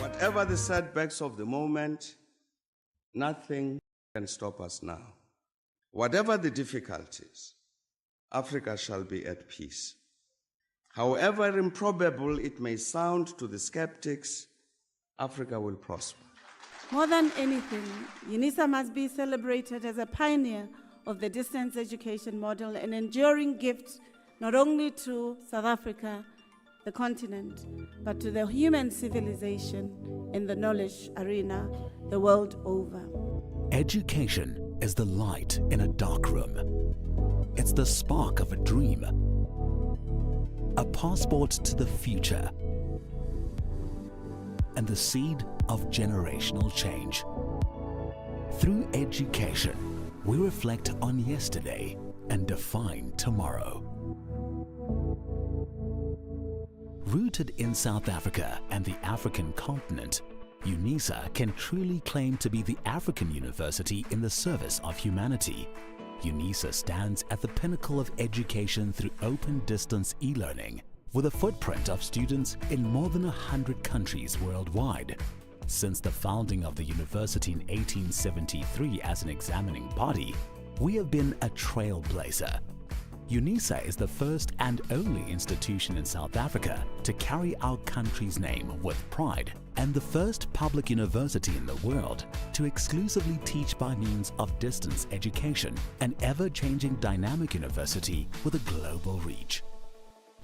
Whatever the setbacks of the moment, nothing can stop us now. Whatever the difficulties, Africa shall be at peace. However improbable it may sound to the skeptics, Africa will prosper. More than anything, Unisa must be celebrated as a pioneer of the distance education model, an enduring gift not only to South Africa, the continent, but to the human civilization in the knowledge arena the world over. Education is the light in a dark room. It's the spark of a dream, a passport to the future, and the seed of generational change. Through education, we reflect on yesterday and define tomorrow. Rooted in South Africa and the African continent, Unisa can truly claim to be the African university in the service of humanity. Unisa stands at the pinnacle of education through open distance e-learning, with a footprint of students in more than 100 countries worldwide. Since the founding of the university in 1873 as an examining body, we have been a trailblazer. Unisa is the first and only institution in South Africa to carry our country's name with pride, and the first public university in the world to exclusively teach by means of distance education, an ever-changing dynamic university with a global reach.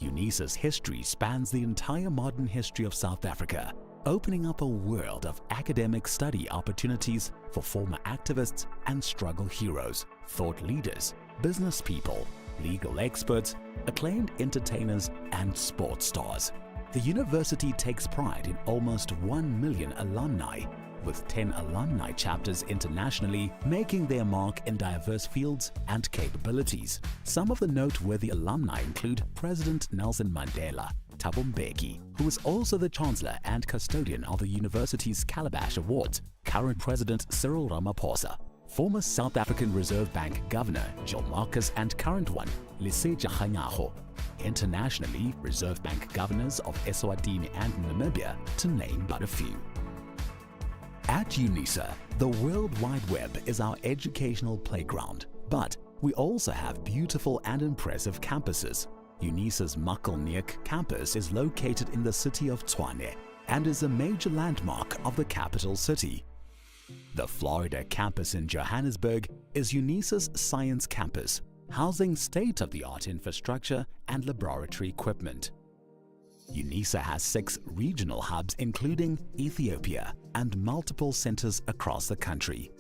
Unisa's history spans the entire modern history of South Africa, opening up a world of academic study opportunities for former activists and struggle heroes, thought leaders, business people, legal experts, acclaimed entertainers, and sports stars. The university takes pride in almost 1 million alumni, with 10 alumni chapters internationally, making their mark in diverse fields and capabilities. Some of the noteworthy alumni include President Nelson Mandela, Thabo Mbeki, who is also the Chancellor and custodian of the university's Calabash Awards, current President Cyril Ramaphosa, former South African Reserve Bank Governor Jill Marcus, and current one Lesetja Kganyago, internationally Reserve Bank governors of Eswatini and Namibia, to name but a few. At Unisa, the World Wide Web is our educational playground, but we also have beautiful and impressive campuses. Unisa's Makelneuk campus is located in the city of Tshwane and is a major landmark of the capital city. The Florida campus in Johannesburg is Unisa's science campus, housing state-of-the-art infrastructure and laboratory equipment. Unisa has 6 regional hubs including Ethiopia and multiple centers across the country.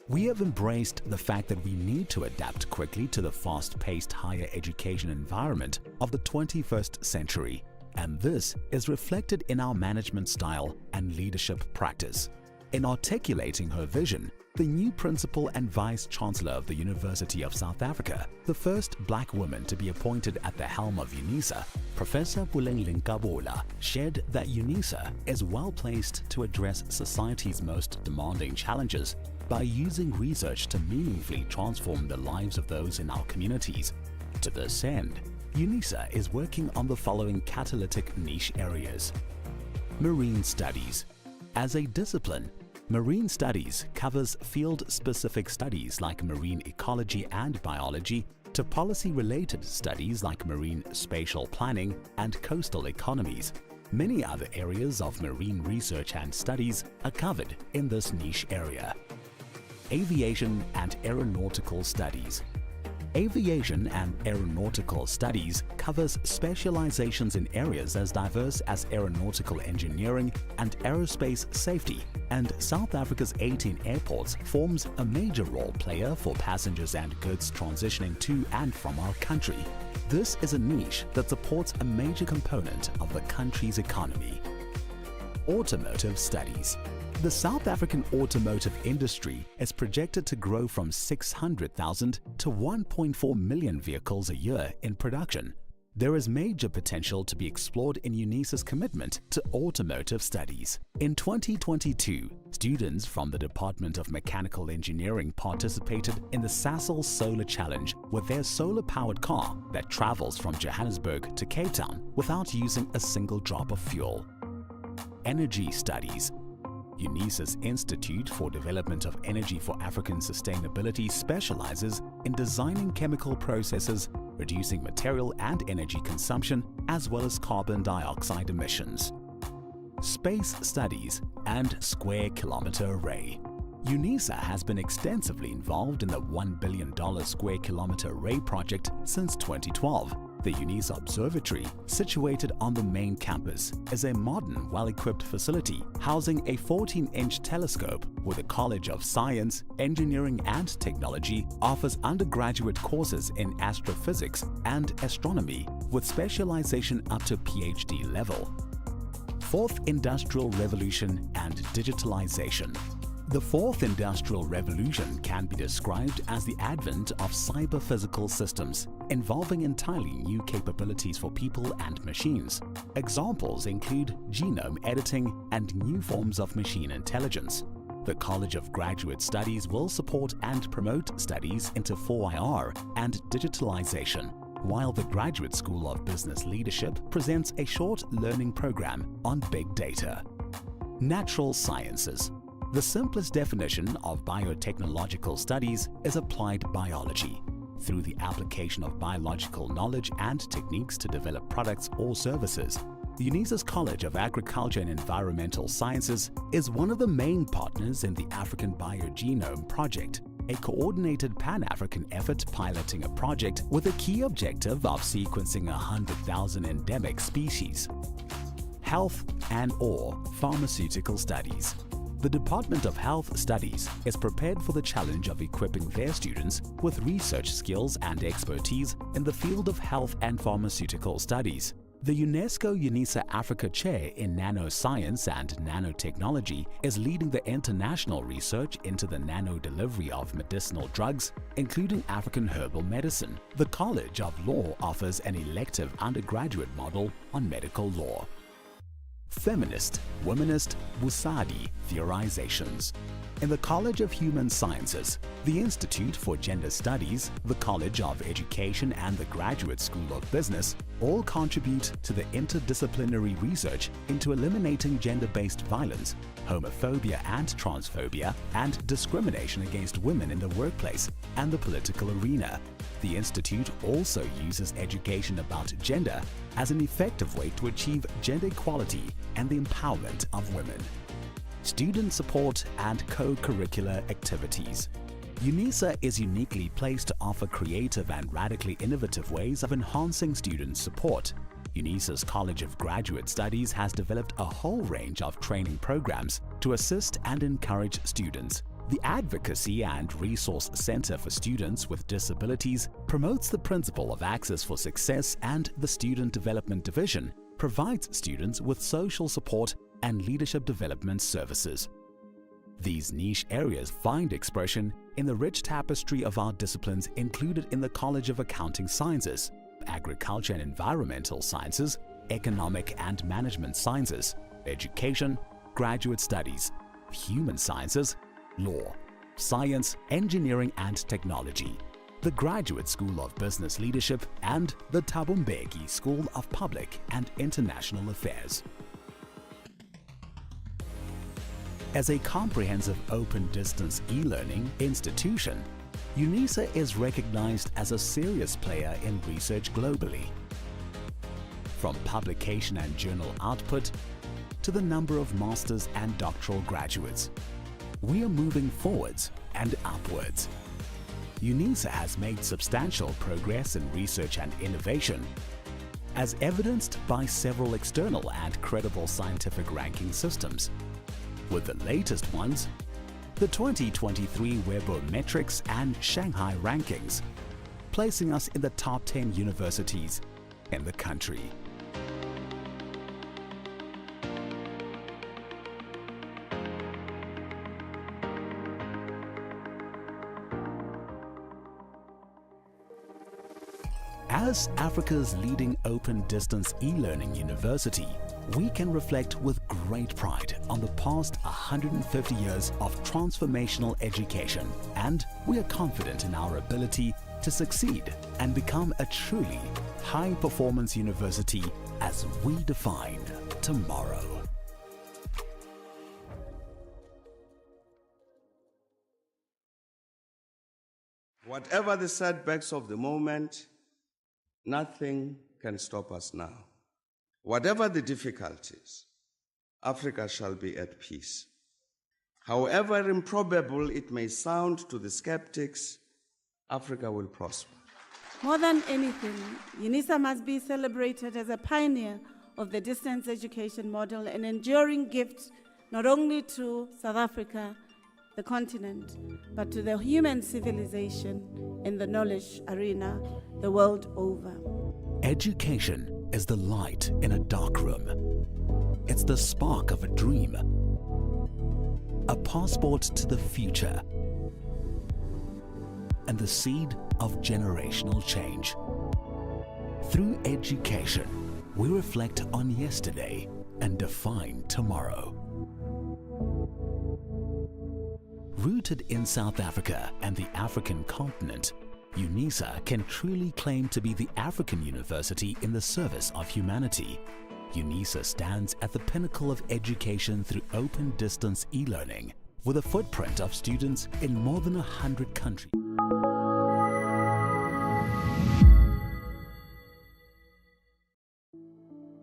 We have embraced the fact that we need to adapt quickly to the fast-paced higher education environment of the 21st century, and this is reflected in our management style and leadership practice. In articulating her vision, the new Principal and Vice-Chancellor of the University of South Africa, the first black woman to be appointed at the helm of Unisa, Professor Puleng Linkabola, shared that Unisa is well placed to address society's most demanding challenges by using research to meaningfully transform the lives of those in our communities. To this end, Unisa is working on the following catalytic niche areas. Marine studies. As a discipline, marine studies covers field-specific studies like marine ecology and biology to policy-related studies like marine spatial planning and coastal economies. Many other areas of marine research and studies are covered in this niche area. Aviation and aeronautical studies. Aviation and aeronautical studies covers specializations in areas as diverse as aeronautical engineering and aerospace safety, and South Africa's 18 airports forms a major role player for passengers and goods transitioning to and from our country. This is a niche that supports a major component of the country's economy. Automotive studies. The South African automotive industry is projected to grow from 600,000 to 1.4 million vehicles a year in production. There is major potential to be explored in Unisa's commitment to automotive studies. In 2022, students from the Department of Mechanical Engineering participated in the Sasol Solar Challenge with their solar-powered car that travels from Johannesburg to Cape Town without using a single drop of fuel. Energy Studies. Unisa's Institute for Development of Energy for African Sustainability specializes in designing chemical processes, reducing material and energy consumption, as well as carbon dioxide emissions. Space Studies and Square Kilometer Array. Unisa has been extensively involved in the $1 billion Square Kilometer Array project since 2012. The Unisa Observatory, situated on the main campus, is a modern, well-equipped facility housing a 14-inch telescope where the College of Science, Engineering and Technology offers undergraduate courses in astrophysics and astronomy with specialization up to PhD level. Fourth Industrial Revolution and Digitalization. The fourth industrial revolution can be described as the advent of cyber-physical systems involving entirely new capabilities for people and machines. Examples include genome editing and new forms of machine intelligence. The College of Graduate Studies will support and promote studies into 4IR and digitalization, while the Graduate School of Business Leadership presents a short learning program on big data. Natural Sciences. The simplest definition of biotechnological studies is applied biology. Through the application of biological knowledge and techniques to develop products or services, Unisa's College of Agriculture and Environmental Sciences is one of the main partners in the African Biogenome Project, a coordinated Pan-African effort piloting a project with a key objective of sequencing 100,000 endemic species. Health and/or Pharmaceutical Studies. The Department of Health Studies is prepared for the challenge of equipping their students with research skills and expertise in the field of health and pharmaceutical studies. The UNESCO Unisa Africa Chair in Nanoscience and Nanotechnology is leading the international research into the nano-delivery of medicinal drugs, including African herbal medicine. The College of Law offers an elective undergraduate model on medical law. Feminist, Womanist, Wusadi Theorizations. In the College of Human Sciences, the Institute for Gender Studies, the College of Education and the Graduate School of Business all contribute to the interdisciplinary research into eliminating gender-based violence, homophobia and transphobia, and discrimination against women in the workplace and the political arena. The Institute also uses education about gender as an effective way to achieve gender equality and the empowerment of women. Student support and co-curricular activities. Unisa is uniquely placed to offer creative and radically innovative ways of enhancing student support. Unisa's College of Graduate Studies has developed a whole range of training programs to assist and encourage students. The Advocacy and Resource Center for Students with Disabilities promotes the principle of access for success, and the Student Development Division provides students with social support and leadership development services. These niche areas find expression in the rich tapestry of our disciplines included in the College of Accounting Sciences, Agriculture and Environmental Sciences, Economic and Management Sciences, Education, Graduate Studies, Human Sciences, Law, Science, Engineering and Technology, the Graduate School of Business Leadership, and the Thabo Mbeki School of Public and International Affairs. As a comprehensive open-distance e-learning institution, Unisa is recognized as a serious player in research globally. From publication and journal output to the number of master's and doctoral graduates, we are moving forwards and upwards. Unisa has made substantial progress in research and innovation, as evidenced by several external and credible scientific ranking systems, with the latest ones, the 2023 Webometrics and Shanghai rankings, placing us in the top 10 universities in the country. As Africa's leading open-distance e-learning university, we can reflect with great pride on the past 150 years of transformational education, and we are confident in our ability to succeed and become a truly high-performance university as we define tomorrow. Whatever the setbacks of the moment, nothing can stop us now. Whatever the difficulties, Africa shall be at peace. However improbable it may sound to the skeptics, Africa will prosper. More than anything, Unisa must be celebrated as a pioneer of the distance education model, an enduring gift not only to South Africa, the continent, but to the human civilization in the knowledge arena the world over. Education is the light in a dark room. It's the spark of a dream, a passport to the future, and the seed of generational change. Through education, we reflect on yesterday and define tomorrow. Rooted in South Africa and the African continent, Unisa can truly claim to be the African university in the service of humanity. Unisa stands at the pinnacle of education through open distance e-learning, with a footprint of students in more than 100 countries.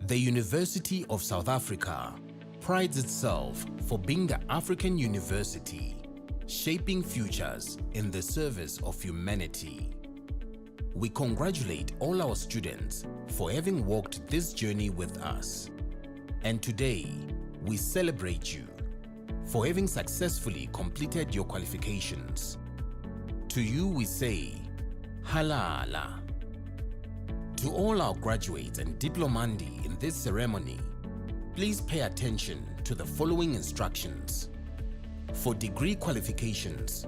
The University of South Africa prides itself for being the African university, shaping futures in the service of humanity. We congratulate all our students for having walked this journey with us. And today, we celebrate you for having successfully completed your qualifications. To you we say, Halala. To all our graduates and diplomandi in this ceremony, please pay attention to the following instructions. For degree qualifications,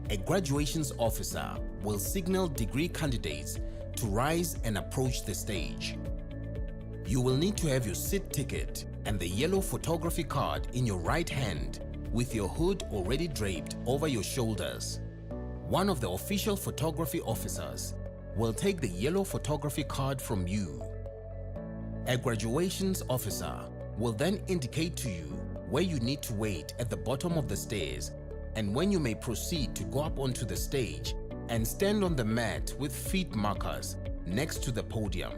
a graduations officer will signal degree candidates to rise and approach the stage. You will need to have your seat ticket and the yellow photography card in your right hand with your hood already draped over your shoulders. One of the official photography officers will take the yellow photography card from you. A graduations officer will then indicate to you where you need to wait at the bottom of the stairs and when you may proceed to go up onto the stage and stand on the mat with feet markers next to the podium.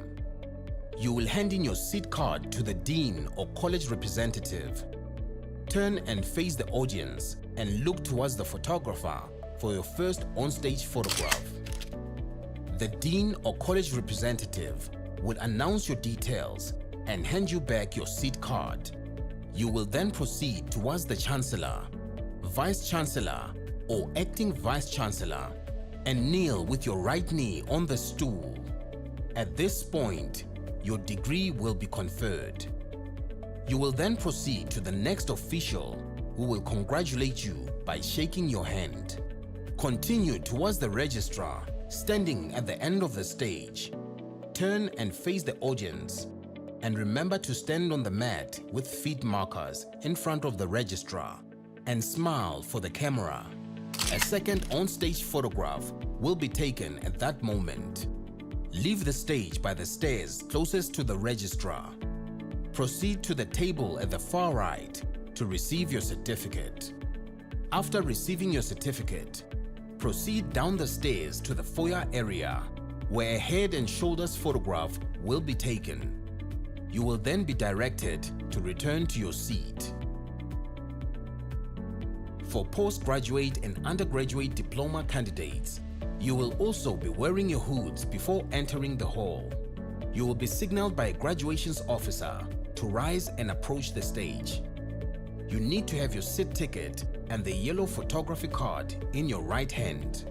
You will hand in your seat card to the dean or college representative. Turn and face the audience and look towards the photographer for your first on-stage photograph. The dean or college representative will announce your details and hand you back your seat card. You will then proceed towards the Chancellor, Vice Chancellor or Acting Vice Chancellor and kneel with your right knee on the stool. At this point, your degree will be conferred. You will then proceed to the next official who will congratulate you by shaking your hand. Continue towards the registrar standing at the end of the stage. Turn and face the audience and remember to stand on the mat with feet markers in front of the registrar and smile for the camera. A second on-stage photograph will be taken at that moment. Leave the stage by the stairs closest to the registrar. Proceed to the table at the far right to receive your certificate. After receiving your certificate, proceed down the stairs to the foyer area where a head and shoulders photograph will be taken. You will then be directed to return to your seat. For postgraduate and undergraduate diploma candidates, you will also be wearing your hoods before entering the hall. You will be signaled by a graduations officer to rise and approach the stage. You need to have your seat ticket and the yellow photography card in your right hand.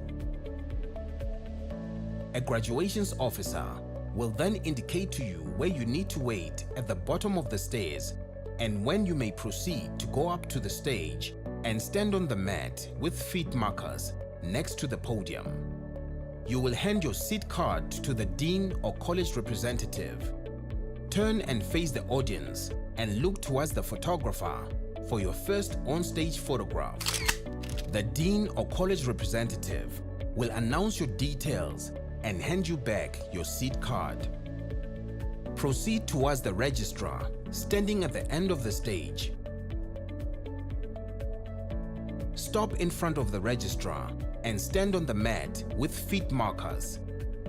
A graduations officer will then indicate to you where you need to wait at the bottom of the stairs and when you may proceed to go up to the stage and stand on the mat with feet markers next to the podium. You will hand your seat card to the dean or college representative. Turn and face the audience and look towards the photographer for your first on-stage photograph. The dean or college representative will announce your details and hand you back your seat card. Proceed towards the registrar standing at the end of the stage. Stop in front of the registrar and stand on the mat with feet markers.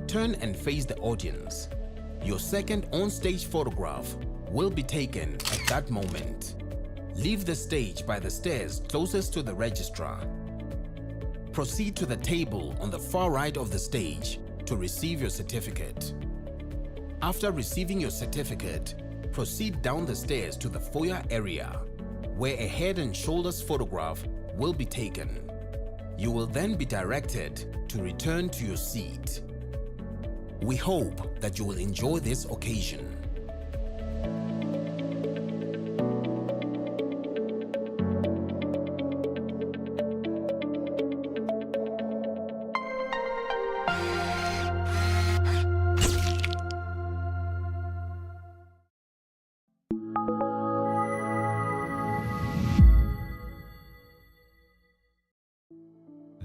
Turn and face the audience. Your second on-stage photograph will be taken at that moment. Leave the stage by the stairs closest to the registrar. Proceed to the table on the far right of the stage to receive your certificate. After receiving your certificate, proceed down the stairs to the foyer area, where a head and shoulders photograph will be taken. You will then be directed to return to your seat. We hope that you will enjoy this occasion.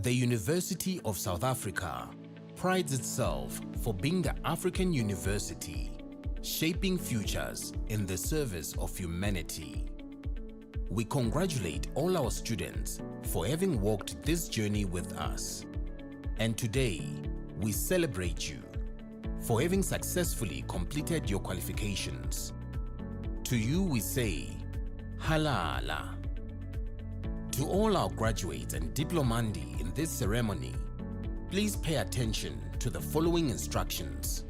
The University of South Africa prides itself for being the African university, shaping futures in the service of humanity. We congratulate all our students for having walked this journey with us. And today, we celebrate you for having successfully completed your qualifications. To you we say, Halala. To all our graduates and diplomandi in this ceremony, please pay attention to the following instructions.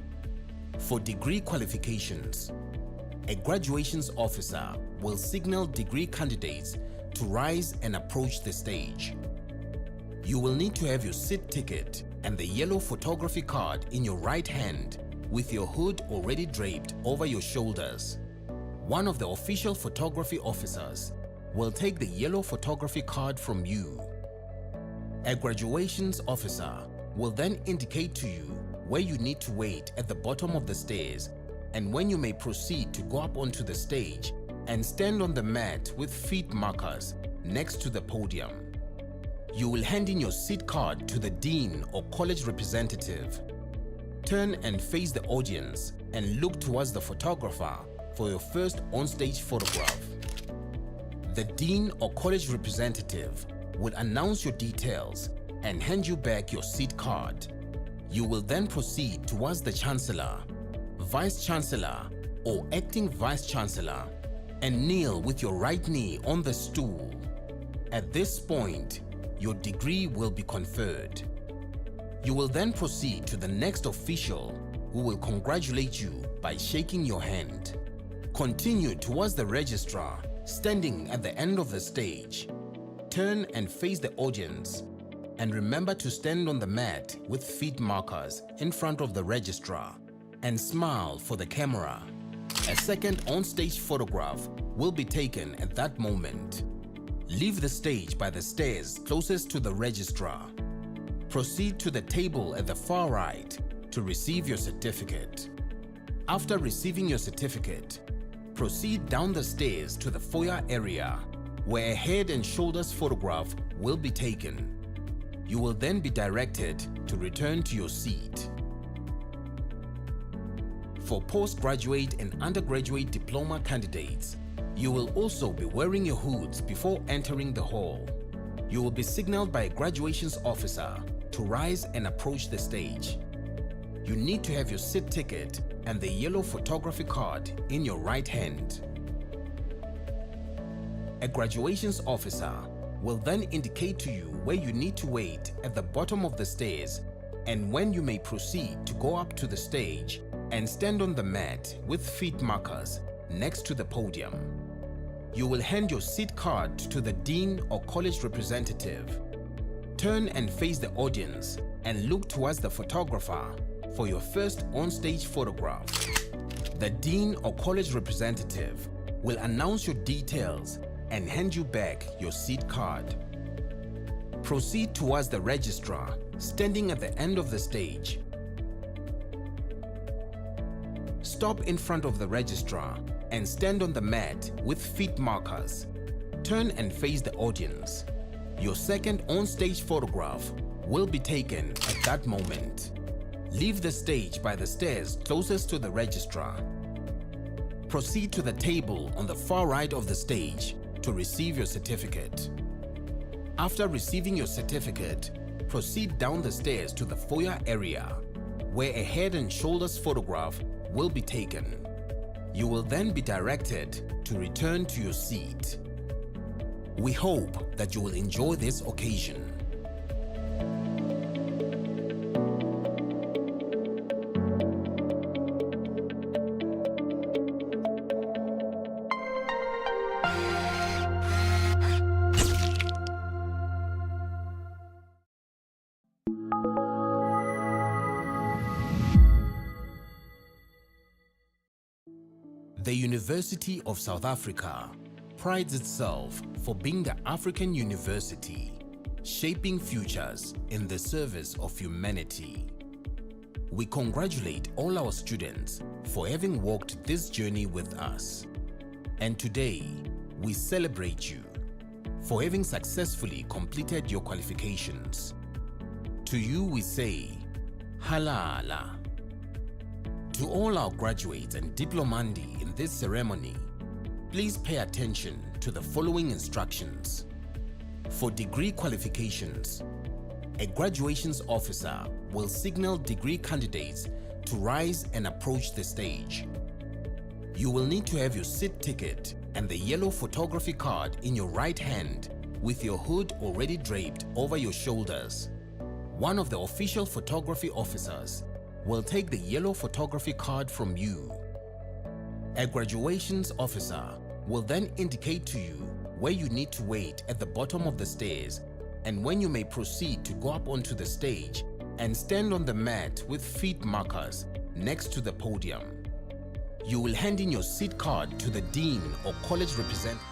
For degree qualifications, a graduations officer will signal degree candidates to rise and approach the stage. You will need to have your seat ticket and the yellow photography card in your right hand with your hood already draped over your shoulders. One of the official photography officers will take the yellow photography card from you. A graduations officer will then indicate to you where you need to wait at the bottom of the stairs and when you may proceed to go up onto the stage and stand on the mat with feet markers next to the podium. You will hand in your seat card to the dean or college representative. Turn and face the audience and look towards the photographer for your first on-stage photograph. The dean or college representative will announce your details and hand you back your seat card. You will then proceed towards the Chancellor, Vice Chancellor or Acting Vice Chancellor and kneel with your right knee on the stool. At this point, your degree will be conferred. You will then proceed to the next official who will congratulate you by shaking your hand. Continue towards the registrar standing at the end of the stage. Turn and face the audience and remember to stand on the mat with feet markers in front of the registrar and smile for the camera. A second on-stage photograph will be taken at that moment. Leave the stage by the stairs closest to the registrar. Proceed to the table at the far right to receive your certificate. After receiving your certificate, proceed down the stairs to the foyer area where a head and shoulders photograph will be taken. You will then be directed to return to your seat. For postgraduate and undergraduate diploma candidates, you will also be wearing your hoods before entering the hall. You will be signaled by a graduations officer to rise and approach the stage. You need to have your seat ticket and the yellow photography card in your right hand. A graduations officer will then indicate to you where you need to wait at the bottom of the stairs and when you may proceed to go up to the stage and stand on the mat with feet markers next to the podium. You will hand your seat card to the dean or college representative. Turn and face the audience and look towards the photographer for your first on-stage photograph. The dean or college representative will announce your details and hand you back your seat card. Proceed towards the registrar standing at the end of the stage. Stop in front of the registrar and stand on the mat with feet markers. Turn and face the audience. Your second on-stage photograph will be taken at that moment. Leave the stage by the stairs closest to the registrar. Proceed to the table on the far right of the stage to receive your certificate. After receiving your certificate, proceed down the stairs to the foyer area, where a head and shoulders photograph will be taken. You will then be directed to return to your seat. We hope that you will enjoy this occasion. The University of South Africa prides itself for being the African university, shaping futures in the service of humanity. We congratulate all our students for having walked this journey with us. And today, we celebrate you for having successfully completed your qualifications. To you we say, Halala. To all our graduates and diplomandi in this ceremony, please pay attention to the following instructions. For degree qualifications, a graduations officer will signal degree candidates to rise and approach the stage. You will need to have your seat ticket and the yellow photography card in your right hand with your hood already draped over your shoulders. One of the official photography officers will take the yellow photography card from you. A graduations officer will then indicate to you where you need to wait at the bottom of the stairs and when you may proceed to go up onto the stage and stand on the mat with feet markers next to the podium. You will hand in your seat card to the dean or college representative.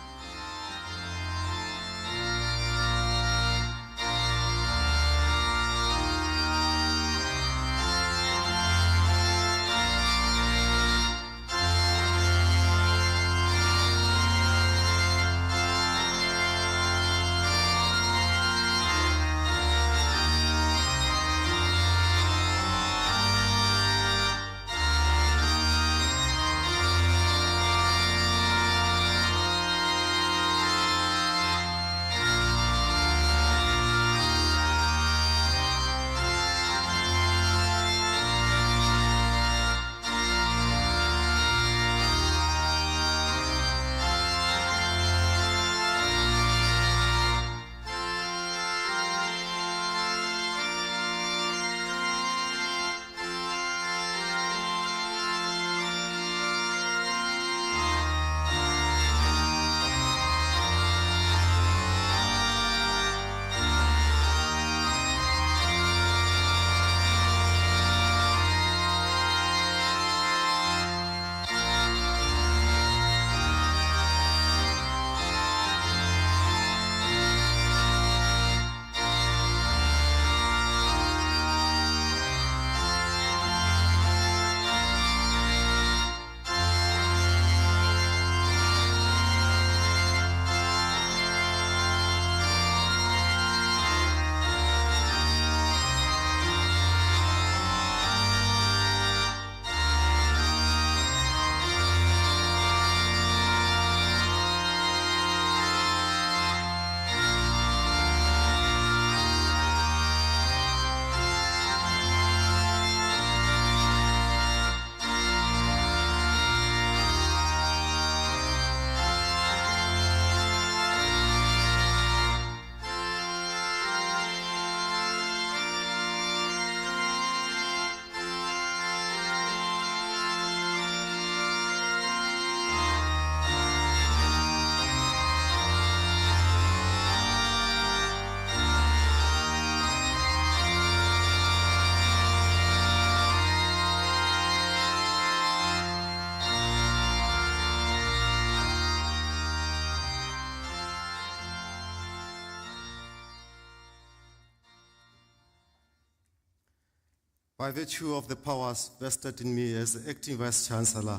By virtue of the powers vested in me as the acting Vice-Chancellor,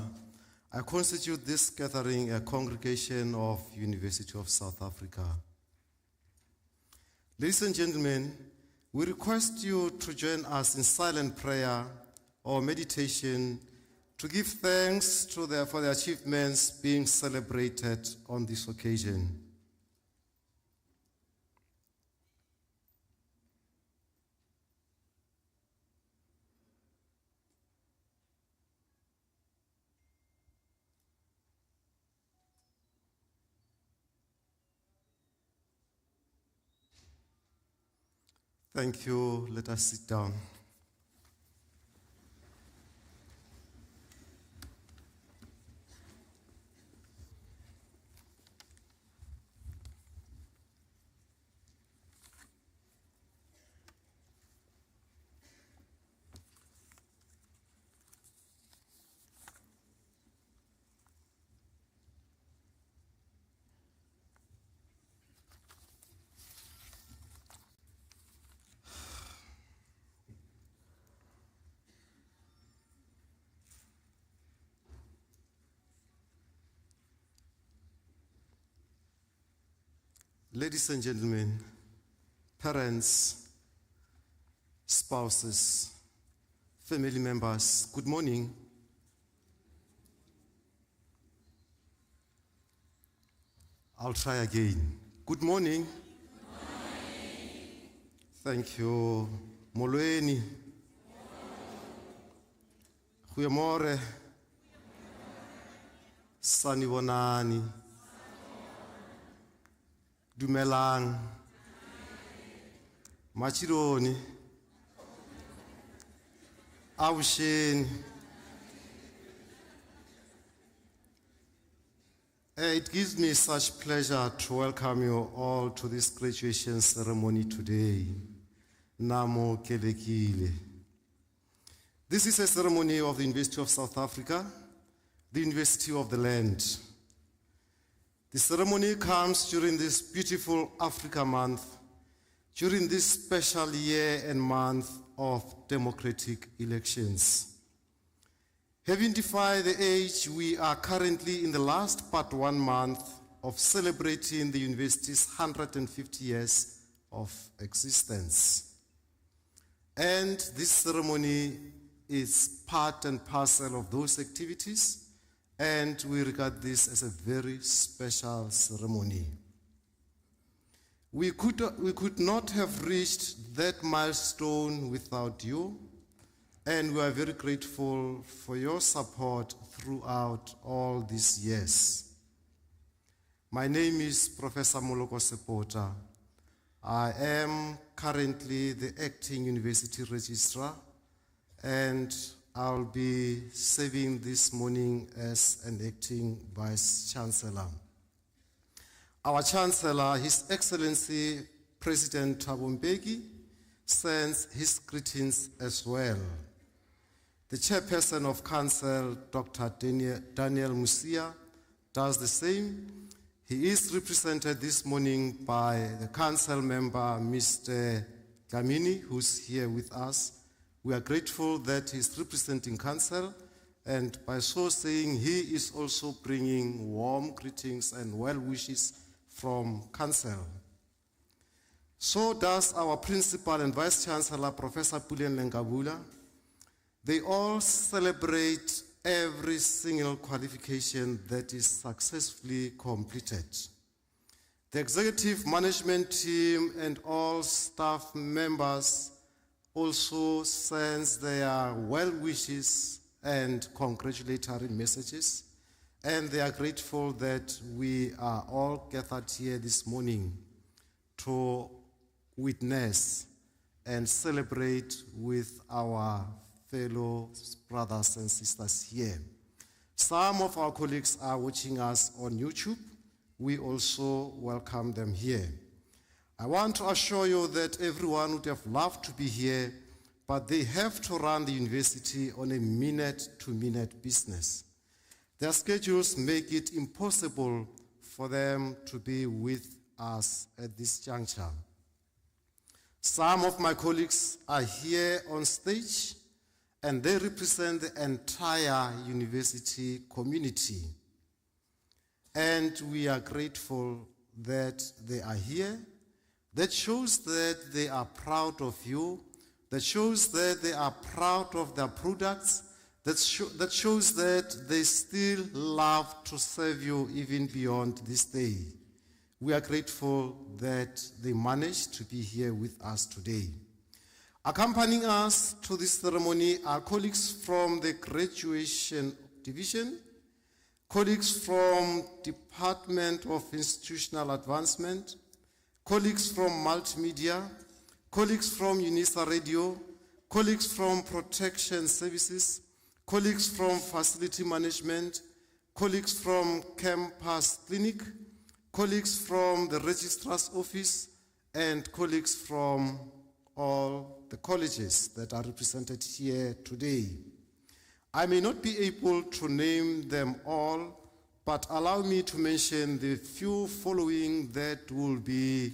I constitute this gathering a congregation of University of South Africa. Ladies and gentlemen, we request you to join us in silent prayer or meditation to give thanks for the achievements being celebrated on this occasion. Thank you. Let us sit down. Ladies and gentlemen, parents, spouses, family members, good morning. I'll try again. Good morning. Thank you. Molweni. Goeiemorgen. Sanibonani. Dumelang. Machironi. Avuxeni. It gives me such pleasure to welcome you all to this graduation ceremony today. Namo kelekile. This is a ceremony of the University of South Africa, the University of the Land. The ceremony comes during this beautiful Africa Month, during this special year and month of democratic elections. Having defined the age, we are currently in the last but 1 month of celebrating the university's 150 years of existence. And this ceremony is part and parcel of those activities, and we regard this as a very special ceremony. We could not have reached that milestone without you, and we are very grateful for your support throughout all these years. My name is Professor Moloko Sepota. I am currently the acting university registrar, and I'll be serving this morning as an acting vice chancellor. Our chancellor, His Excellency President Thabo Mbeki, sends his greetings as well. The chairperson of council, Dr. Daniel Musia, does the same. He is represented this morning by the council member, Mr. Gamini, who's here with us. We are grateful that he's representing council, and by so saying, he is also bringing warm greetings and well wishes from council. So does our principal and vice chancellor, Professor Pulien Lengabula. They all celebrate every single qualification that is successfully completed. The executive management team and all staff members also sends their well wishes and congratulatory messages, and they are grateful that we are all gathered here this morning to witness and celebrate with our fellow brothers and sisters here. Some of our colleagues are watching us on YouTube. We also welcome them here. I want to assure you that everyone would have loved to be here, but they have to run the university on a minute-to-minute business. Their schedules make it impossible for them to be with us at this juncture. Some of my colleagues are here on stage, and they represent the entire university community. And we are grateful that they are here. That shows that they are proud of you. That shows that they are proud of their products. That shows that they still love to serve you even beyond this day. We are grateful that they managed to be here with us today. Accompanying us to this ceremony are colleagues from the graduation division, colleagues from Department of Institutional Advancement, colleagues from Multimedia, colleagues from Unisa Radio, colleagues from Protection Services, colleagues from Facility Management, colleagues from Campus Clinic, colleagues from the Registrar's Office, and colleagues from all the colleges that are represented here today. I may not be able to name them all, but allow me to mention the few following that will be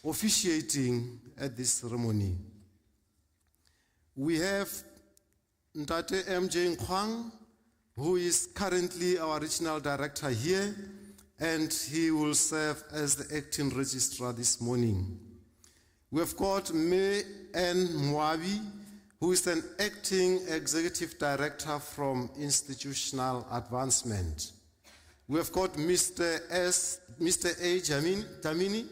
officiating at this ceremony. We have Ntate MJ Nkwang, who is currently our regional director here, and he will serve as the acting registrar this morning. We have got May N. Mwabi, who is an acting executive director from Institutional Advancement. We have got Mr. A. Jamini,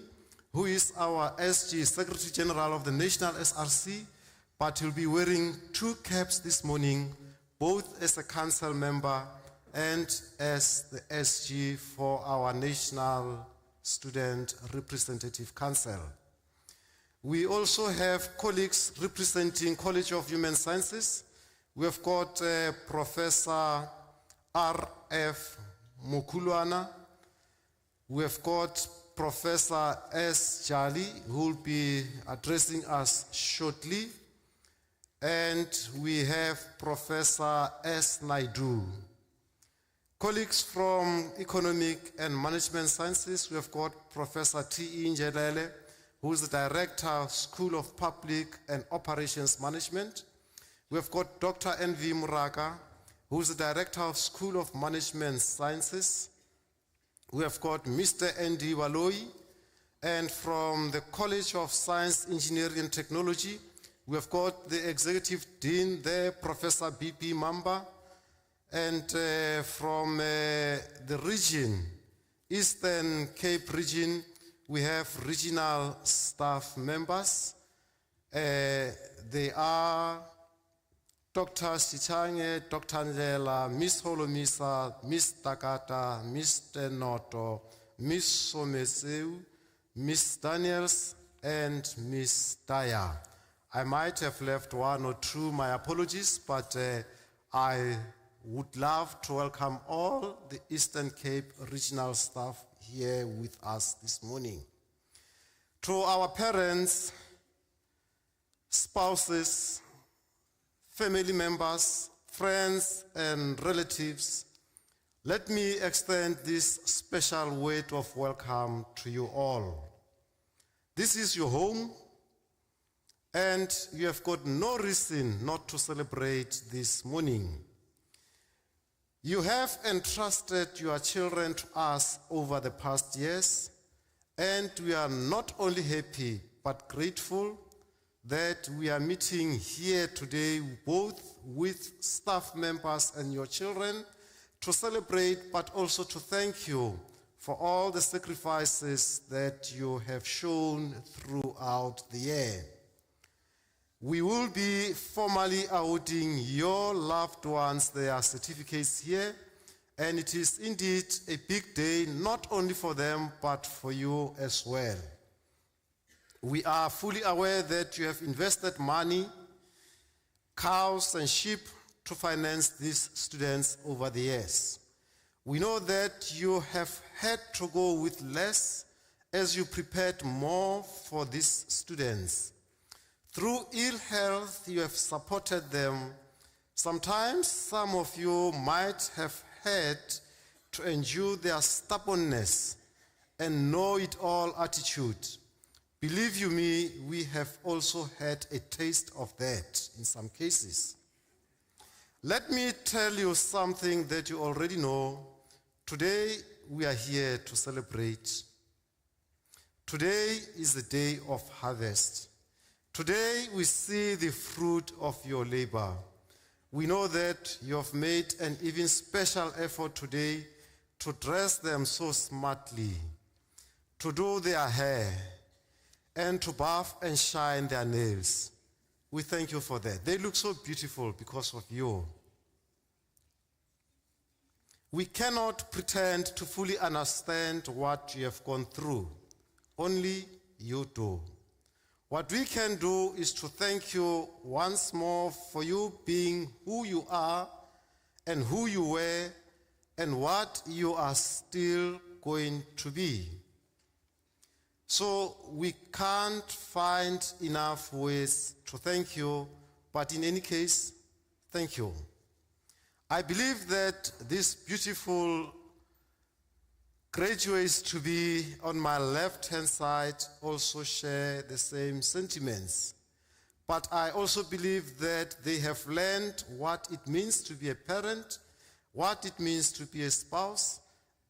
who is our SG, Secretary General of the National SRC, but he'll be wearing two caps this morning, both as a council member and as the SG for our National Student Representative Council. We also have colleagues representing College of Human Sciences. We have got Professor R.F. Mukuluana. We have got Professor S. Jali, who will be addressing us shortly. And we have Professor S. Naidu. Colleagues from Economic and Management Sciences, we have got Professor T.E. Njelele, who is the Director, School of Public and Operations Management. We have got Dr. N.V. Muraka, who is the Director of School of Management Sciences. We have got Mr. N.D. Waloi, and from the College of Science, Engineering and Technology, we have got the Executive Dean there, Professor B.P. Mamba, and from the region, Eastern Cape region, we have regional staff members. They are Dr. Sichange, Dr. Ndlela, Miss Holomisa, Miss Takata, Mr. Noto, Miss Someseu, Miss Daniels, and Miss Daya. I might have left one or two, my apologies, but I would love to welcome all the Eastern Cape regional staff here with us this morning. To our parents, spouses, family members, friends, and relatives, let me extend this special word of welcome to you all. This is your home, and you have got no reason not to celebrate this morning. You have entrusted your children to us over the past years, and we are not only happy but grateful that we are meeting here today both with staff members and your children to celebrate, but also to thank you for all the sacrifices that you have shown throughout the year. We will be formally awarding your loved ones their certificates here, and it is indeed a big day, not only for them, but for you as well. We are fully aware that you have invested money, cows and sheep to finance these students over the years. We know that you have had to go with less as you prepared more for these students. Through ill health, you have supported them. Sometimes some of you might have had to endure their stubbornness and know-it-all attitude. Believe you me, we have also had a taste of that in some cases. Let me tell you something that you already know. Today, we are here to celebrate. Today is the day of harvest. Today, we see the fruit of your labor. We know that you have made an even special effort today to dress them so smartly, to do their hair, and to buff and shine their nails. We thank you for that. They look so beautiful because of you. We cannot pretend to fully understand what you have gone through. Only you do. What we can do is to thank you once more for you being who you are and who you were and what you are still going to be. So we can't find enough ways to thank you, but in any case, thank you. I believe that these beautiful graduates to be on my left-hand side also share the same sentiments. But I also believe that they have learned what it means to be a parent, what it means to be a spouse,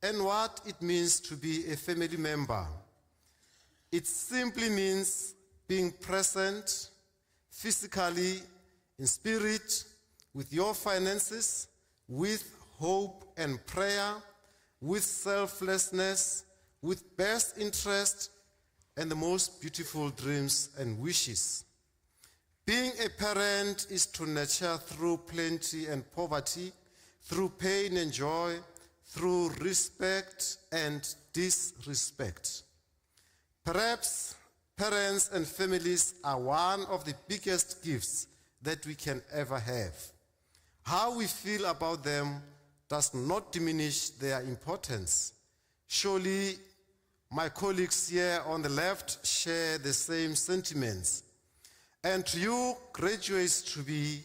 and what it means to be a family member. It simply means being present physically, in spirit, with your finances, with hope and prayer, with selflessness, with best interest, and the most beautiful dreams and wishes. Being a parent is to nurture through plenty and poverty, through pain and joy, through respect and disrespect. Perhaps parents and families are one of the biggest gifts that we can ever have. How we feel about them does not diminish their importance. Surely my colleagues here on the left share the same sentiments. And to you, graduates to be,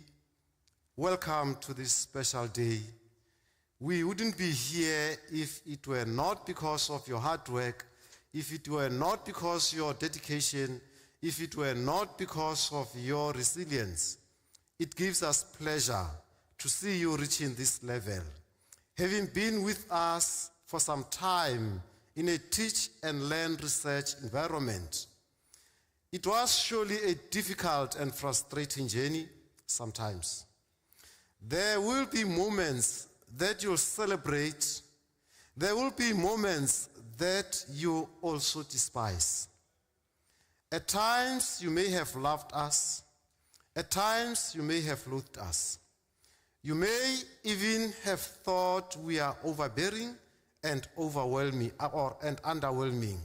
welcome to this special day. We wouldn't be here if it were not because of your hard work, if it were not because of your dedication, if it were not because of your resilience. It gives us pleasure to see you reaching this level. Having been with us for some time in a teach and learn research environment, it was surely a difficult and frustrating journey sometimes. There will be moments that you'll celebrate. There will be moments that you also despise. At times you may have loved us. At times you may have loathed us. You may even have thought we are overbearing and overwhelming and underwhelming.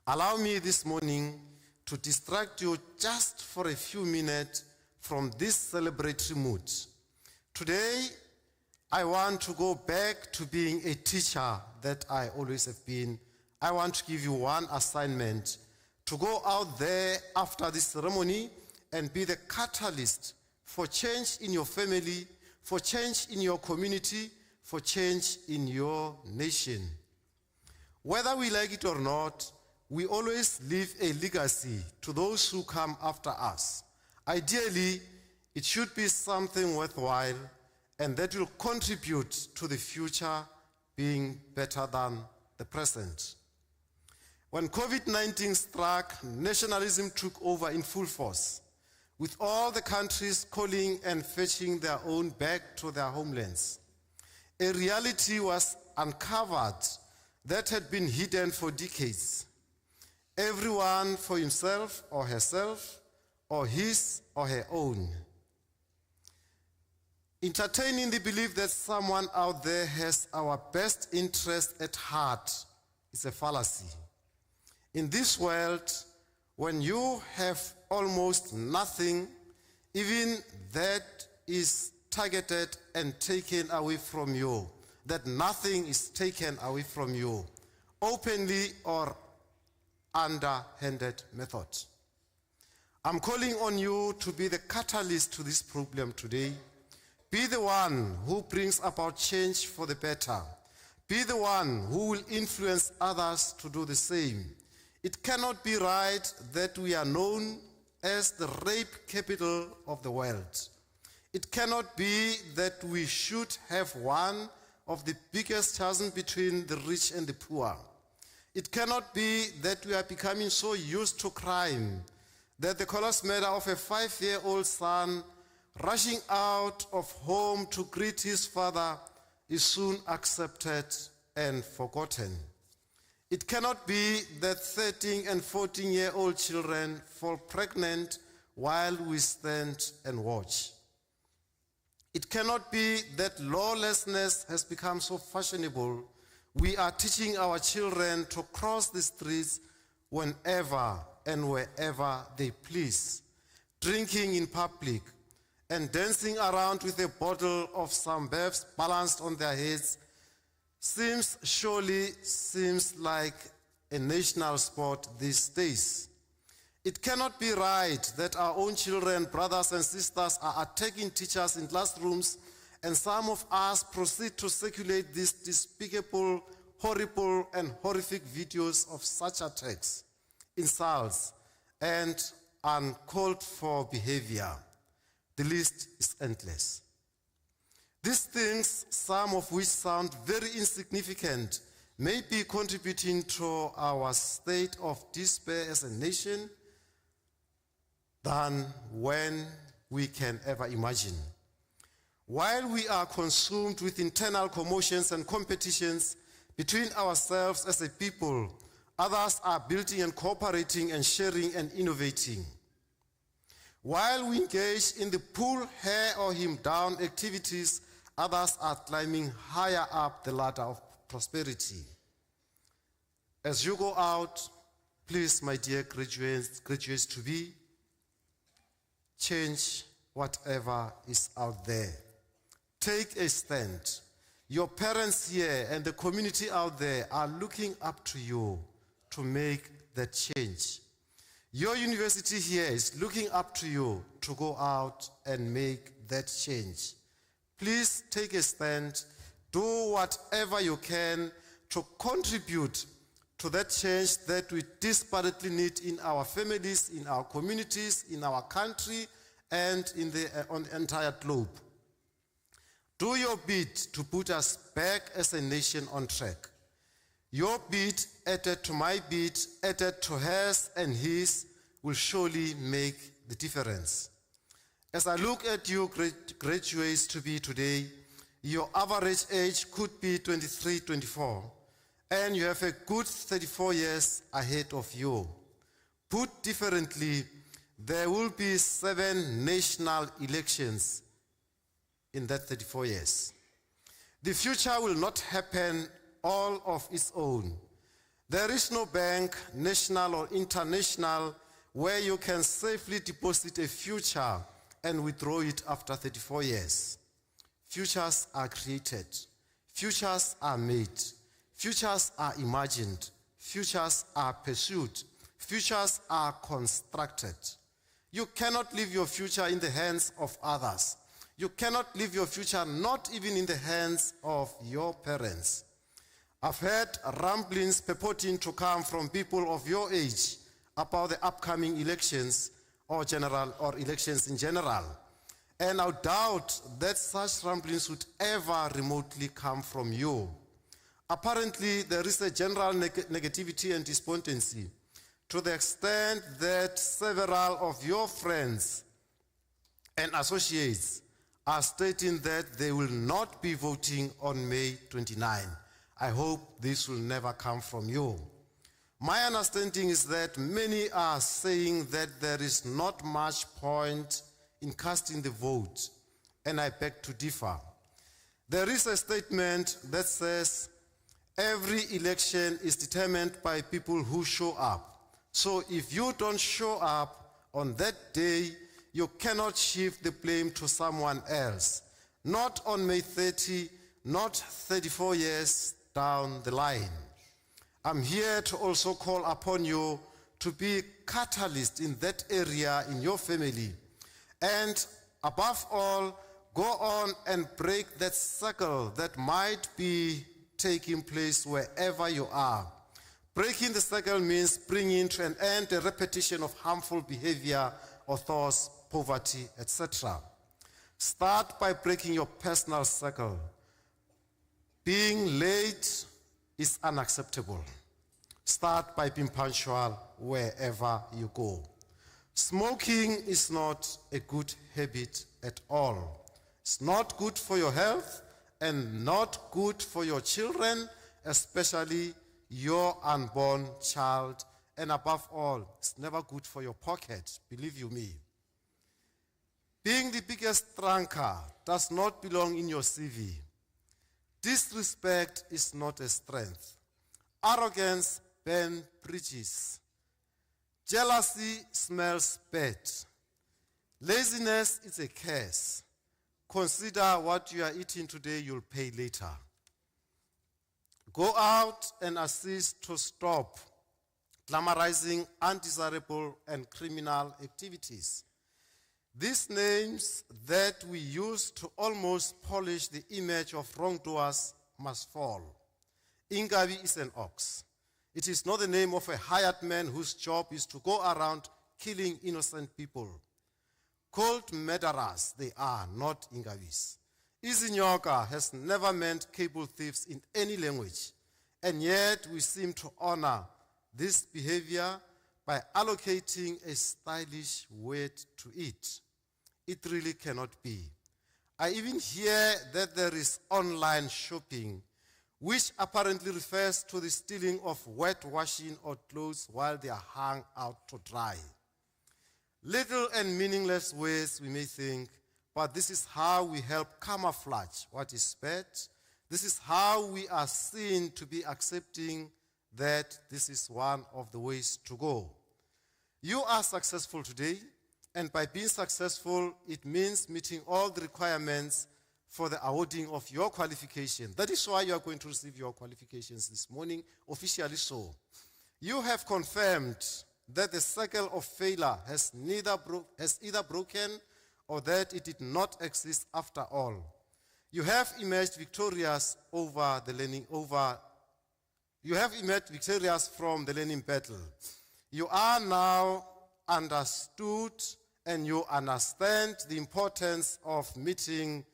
Allow me this morning to distract you just for a few minutes from this celebratory mood. Today, I want to go back to being a teacher that I always have been. I want to give you one assignment: to go out there after this ceremony and be the catalyst for change in your family, for change in your community, for change in your nation. Whether we like it or not, we always leave a legacy to those who come after us. Ideally, it should be something worthwhile and that will contribute to the future being better than the present. When COVID-19 struck, nationalism took over in full force, with all the countries calling and fetching their own back to their homelands. A reality was uncovered that had been hidden for decades. Everyone for himself or herself, or his or her own. Entertaining the belief that someone out there has our best interest at heart is a fallacy. In this world, when you have almost nothing, even that is targeted and taken away from you, that nothing is taken away from you, openly or underhanded method. I'm calling on you to be the catalyst to this problem today. Be the one who brings about change for the better. Be the one who will influence others to do the same. It cannot be right that we are known as the rape capital of the world. It cannot be that we should have one of the biggest chasms between the rich and the poor. It cannot be that we are becoming so used to crime that the callous matter of a 5-year-old son rushing out of home to greet his father is soon accepted and forgotten. It cannot be that 13 and 14-year-old children fall pregnant while we stand and watch. It cannot be that lawlessness has become so fashionable we are teaching our children to cross the streets whenever and wherever they please, drinking in public, and dancing around with a bottle of some babes balanced on their heads surely seems like a national sport these days. It cannot be right that our own children, brothers and sisters are attacking teachers in classrooms, and some of us proceed to circulate these despicable, horrible, and horrific videos of such attacks, insults, and uncalled for behavior. The list is endless. These things, some of which sound very insignificant, may be contributing to our state of despair as a nation than when we can ever imagine. While we are consumed with internal commotions and competitions between ourselves as a people, others are building and cooperating and sharing and innovating. While we engage in the pull her or him down activities, others are climbing higher up the ladder of prosperity. As you go out, please, my dear graduates to be, change whatever is out there. Take a stand. Your parents here and the community out there are looking up to you to make that change. Your university here is looking up to you to go out and make that change. Please take a stand. Do whatever you can to contribute to that change that we desperately need in our families, in our communities, in our country, and on the entire globe. Do your bit to put us back as a nation on track. Your bit added to my bit, added to hers and his, will surely make the difference. As I look at you graduates to be today, your average age could be 23, 24, and you have a good 34 years ahead of you. Put differently, there will be 7 national elections in that 34 years. The future will not happen all of its own. There is no bank, national or international, where you can safely deposit a future and withdraw it after 34 years. Futures are created. Futures are made. Futures are imagined. Futures are pursued. Futures are constructed. You cannot leave your future in the hands of others. You cannot leave your future not even in the hands of your parents. I've heard ramblings purporting to come from people of your age about the upcoming elections or elections in general. And I doubt that such ramblings would ever remotely come from you. Apparently, there is a general negativity and despondency to the extent that several of your friends and associates are stating that they will not be voting on May 29. I hope this will never come from you. My understanding is that many are saying that there is not much point in casting the vote, and I beg to differ. There is a statement that says every election is determined by people who show up. So if you don't show up on that day, you cannot shift the blame to someone else. Not on May 30, not 34 years down the line. I'm here to also call upon you to be catalyst in that area in your family. And above all, go on and break that circle that might be taking place wherever you are. Breaking the circle means bringing to an end a repetition of harmful behavior or thoughts, poverty, etc. Start by breaking your personal circle. Being late is unacceptable. Start by being punctual wherever you go. Smoking is not a good habit at all. It's not good for your health and not good for your children, especially your unborn child. And above all, it's never good for your pocket, believe you me. Being the biggest drunker does not belong in your CV. Disrespect is not a strength. Arrogance burns bridges. Jealousy smells bad. Laziness is a curse. Consider what you are eating today, you'll pay later. Go out and assist to stop glamorizing undesirable and criminal activities. These names that we use to almost polish the image of wrongdoers must fall. Ingavi is an ox. It is not the name of a hired man whose job is to go around killing innocent people. Cold murderers they are, not Ingavis. Izinyoka has never meant cable thieves in any language, and yet we seem to honor this behavior by allocating a stylish word to it. It really cannot be. I even hear that there is online shopping, which apparently refers to the stealing of wet washing or clothes while they are hung out to dry. Little and meaningless ways we may think, but this is how we help camouflage what is bad. This is how we are seen to be accepting that this is one of the ways to go. You are successful today, and by being successful, it means meeting all the requirements for the awarding of your qualification. That is why you are going to receive your qualifications this morning, officially so. You have confirmed that the cycle of failure has either broken or that it did not exist after all. You have emerged victorious from the learning battle. You are now understood and you understand the importance of meeting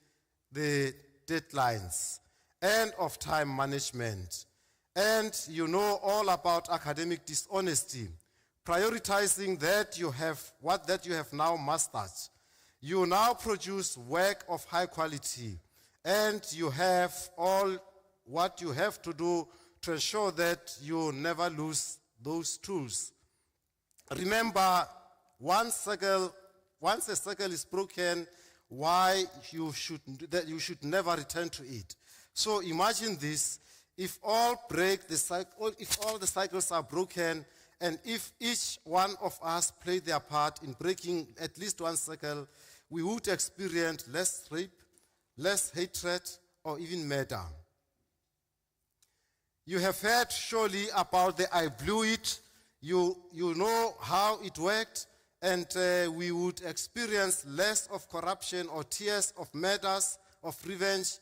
the deadlines and of time management. And you know all about academic dishonesty, prioritizing that you have now mastered. You now produce work of high quality, and you have all what you have to do to ensure that you never lose those tools. Remember, once a circle is broken, you should never return to it. So imagine this: if all the cycles are broken, and if each one of us played their part in breaking at least one cycle, we would experience less rape, less hatred, or even murder. You have heard surely about the I blew it. You know how it worked, and we would experience less of corruption or tears of murders, of revenge,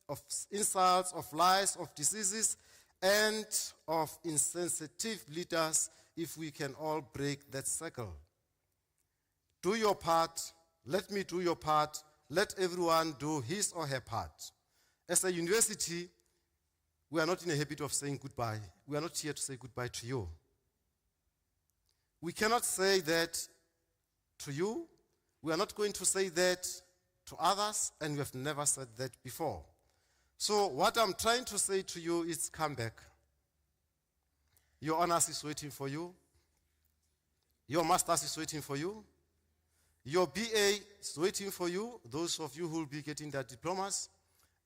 of insults, of lies, of diseases, and of insensitive leaders if we can all break that cycle. Do your part. Let me do your part. Let everyone do his or her part. As a university, we are not in a habit of saying goodbye. We are not here to say goodbye to you. We cannot say that to you. We are not going to say that to others, and we have never said that before. So what I'm trying to say to you is come back. Your honors is waiting for you. Your master's is waiting for you. Your BA is waiting for you, those of you who will be getting their diplomas,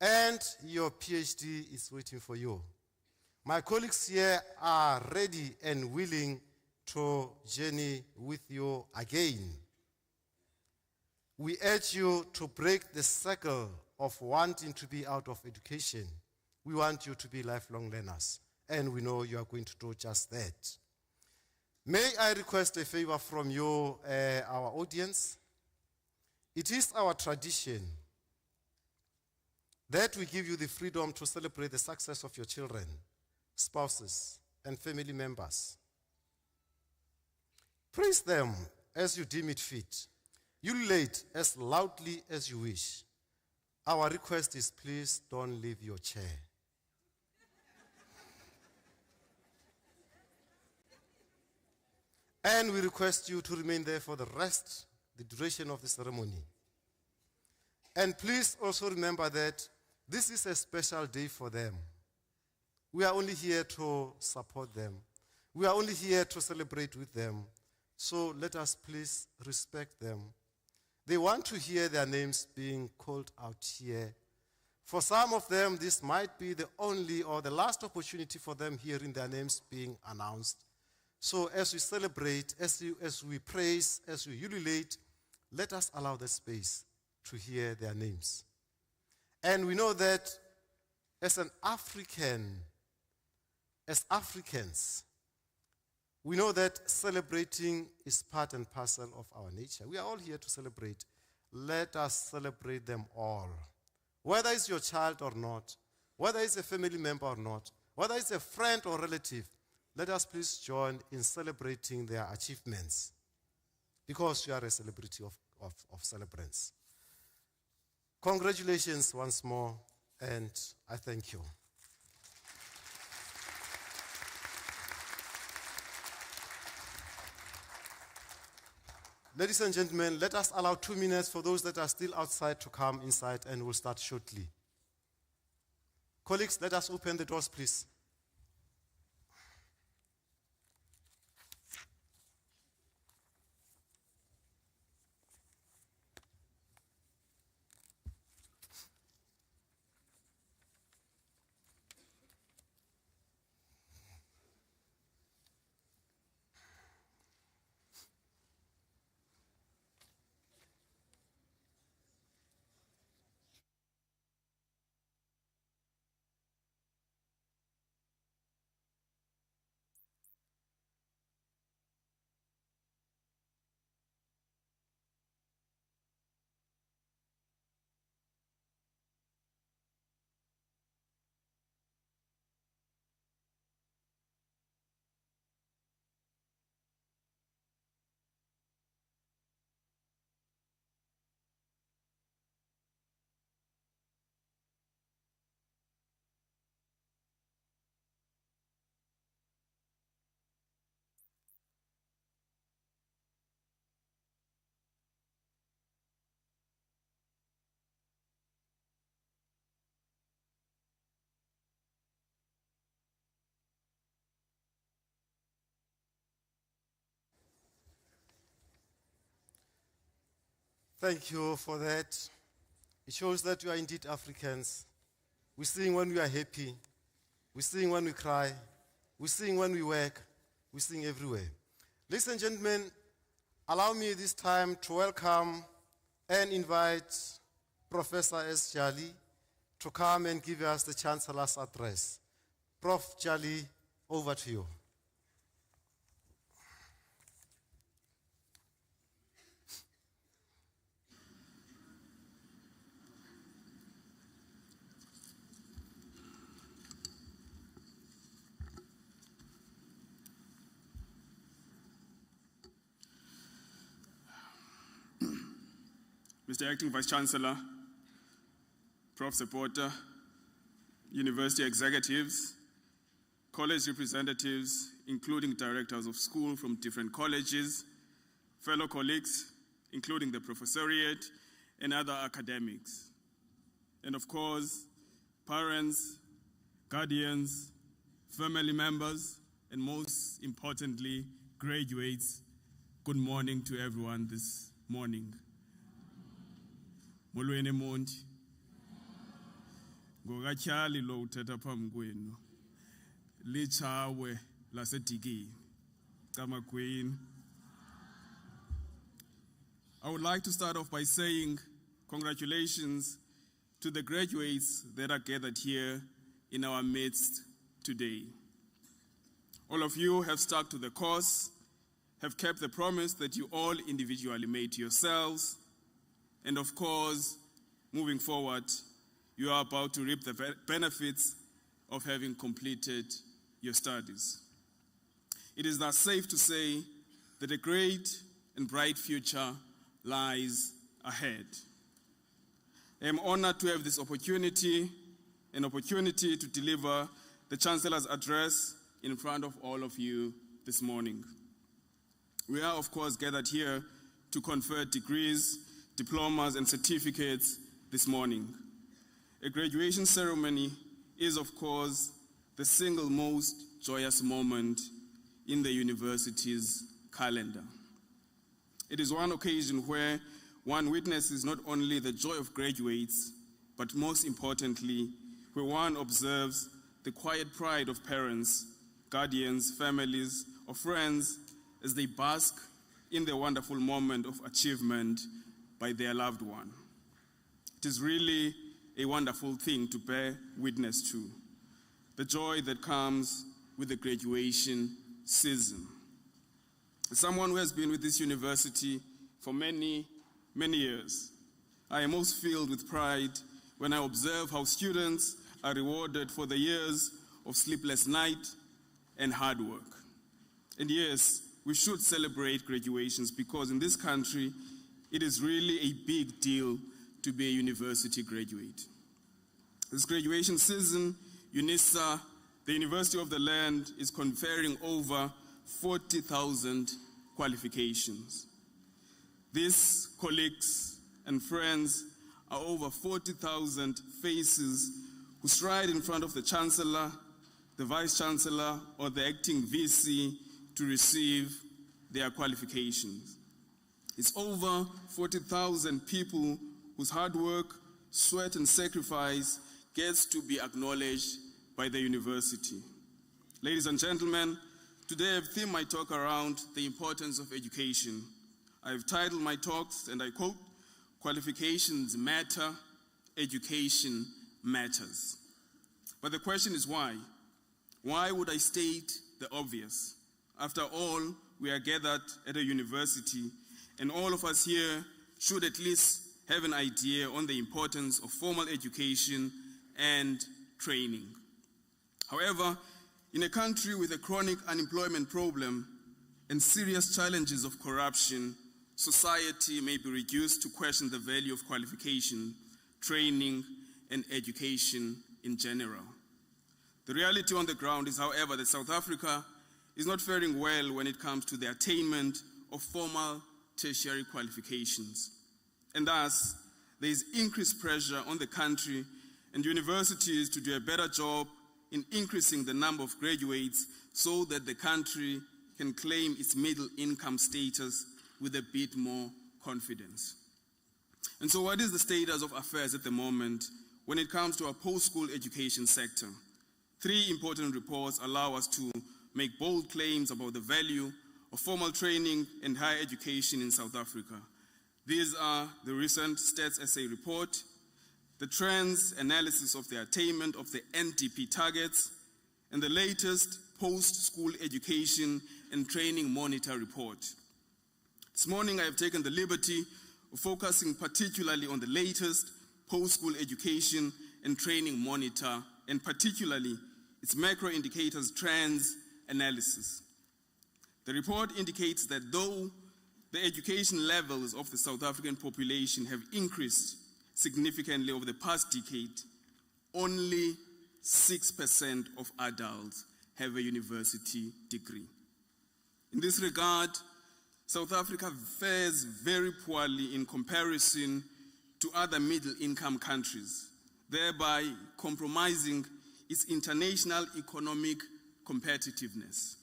and your PhD is waiting for you. My colleagues here are ready and willing to journey with you again. We urge you to break the cycle of wanting to be out of education. We want you to be lifelong learners, and we know you are going to do just that. May I request a favor from you, our audience? It is our tradition that we give you the freedom to celebrate the success of your children, spouses, and family members. Praise them as you deem it fit. Ululate as loudly as you wish. Our request is, please don't leave your chair. And we request you to remain there for the duration of the ceremony. And please also remember that this is a special day for them. We are only here to support them. We are only here to celebrate with them. So let us please respect them. They want to hear their names being called out here. For some of them, this might be the only or the last opportunity for them hearing their names being announced. So as we celebrate, as we praise, as we ululate, let us allow the space to hear their names. And we know that as Africans, we know that celebrating is part and parcel of our nature. We are all here to celebrate. Let us celebrate them all. Whether it's your child or not, whether it's a family member or not, whether it's a friend or relative, let us please join in celebrating their achievements, because you are a celebrity of celebrants. Congratulations once more, and I thank you. Ladies and gentlemen, let us allow 2 minutes for those that are still outside to come inside, and we'll start shortly. Colleagues, let us open the doors, please. Thank you for that. It shows that you are indeed Africans. We sing when we are happy. We sing when we cry. We sing when we work. We sing everywhere. Ladies and gentlemen, allow me this time to welcome and invite Professor S. Jali to come and give us the Chancellor's address. Prof. Jali, over to you. Mr. Acting Vice-Chancellor, Prof. Supporter, university executives, college representatives, including directors of school from different colleges, fellow colleagues, including the professoriate and other academics, and of course, parents, guardians, family members, and most importantly, graduates, good morning to everyone this morning. Molweni monti. Ngokatyhali lo uthetha phambi kwenu. Lichawe laseDikini. Kamagwini. I would like to start off by saying congratulations to the graduates that are gathered here in our midst today. All of you have stuck to the course, have kept the promise that you all individually made to yourselves, and of course, moving forward, you are about to reap the benefits of having completed your studies. It is thus safe to say that a great and bright future lies ahead. I am honored to have this opportunity to deliver the Chancellor's address in front of all of you this morning. We are, of course, gathered here to confer degrees, diplomas, and certificates this morning. A graduation ceremony is, of course, the single most joyous moment in the university's calendar. It is one occasion where one witnesses not only the joy of graduates, but most importantly, where one observes the quiet pride of parents, guardians, families or friends as they bask in the wonderful moment of achievement by their loved one. It is really a wonderful thing to bear witness to, the joy that comes with the graduation season. As someone who has been with this university for many, many years, I am most filled with pride when I observe how students are rewarded for the years of sleepless night and hard work. And yes, we should celebrate graduations because in this country, it is really a big deal to be a university graduate. This graduation season, Unisa, the University of the Land, is conferring over 40,000 qualifications. These colleagues and friends are over 40,000 faces who stride in front of the Chancellor, the Vice Chancellor, or the acting VC to receive their qualifications. It's over 40,000 people whose hard work, sweat, and sacrifice gets to be acknowledged by the university. Ladies and gentlemen, today I've themed my talk around the importance of education. I've titled my talks, and I quote, "Qualifications matter, education matters." But the question is why? Why would I state the obvious? After all, we are gathered at a university, and all of us here should at least have an idea on the importance of formal education and training. However, in a country with a chronic unemployment problem and serious challenges of corruption, society may be reduced to question the value of qualification, training, and education in general. The reality on the ground is, however, that South Africa is not faring well when it comes to the attainment of formal tertiary qualifications. And thus, there is increased pressure on the country and universities to do a better job in increasing the number of graduates so that the country can claim its middle income status with a bit more confidence. And so what is the status of affairs at the moment when it comes to our post-school education sector? 3 important reports allow us to make bold claims about the value of formal training and higher education in South Africa. These are the recent Stats SA report, the trends analysis of the attainment of the NDP targets, and the latest post-school education and training monitor report. This morning I have taken the liberty of focusing particularly on the latest post-school education and training monitor, and particularly its macro indicators trends analysis. The report indicates that though the education levels of the South African population have increased significantly over the past decade, only 6% of adults have a university degree. In this regard, South Africa fares very poorly in comparison to other middle-income countries, thereby compromising its international economic competitiveness.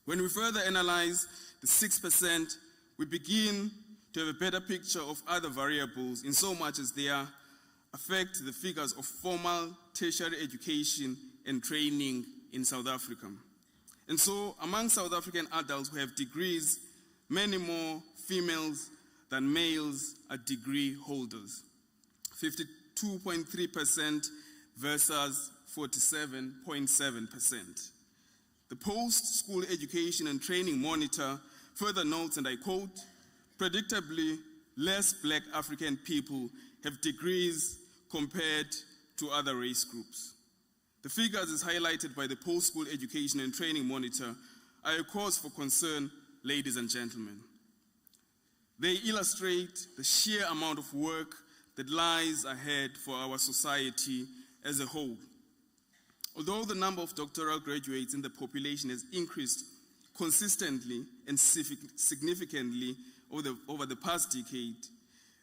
When we further analyze the 6%, we begin to have a better picture of other variables in so much as they affect the figures of formal tertiary education and training in South Africa. And so, among South African adults who have degrees, many more females than males are degree holders. 52.3% versus 47.7%. The Post-School Education and Training Monitor further notes, and I quote, "Predictably, less Black African people have degrees compared to other race groups." The figures as highlighted by the Post-School Education and Training Monitor are a cause for concern, ladies and gentlemen. They illustrate the sheer amount of work that lies ahead for our society as a whole. Although the number of doctoral graduates in the population has increased consistently and significantly over the past decade,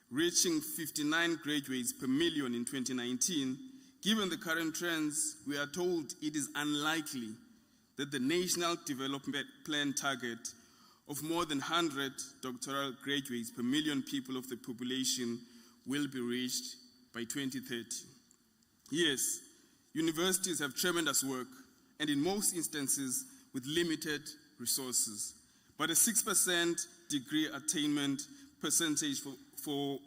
reaching 59 graduates per million in 2019, given the current trends, we are told it is unlikely that the National Development Plan target of more than 100 doctoral graduates per million people of the population will be reached by 2030. Yes, universities have tremendous work, and in most instances with limited resources. But a 6% degree attainment percentage for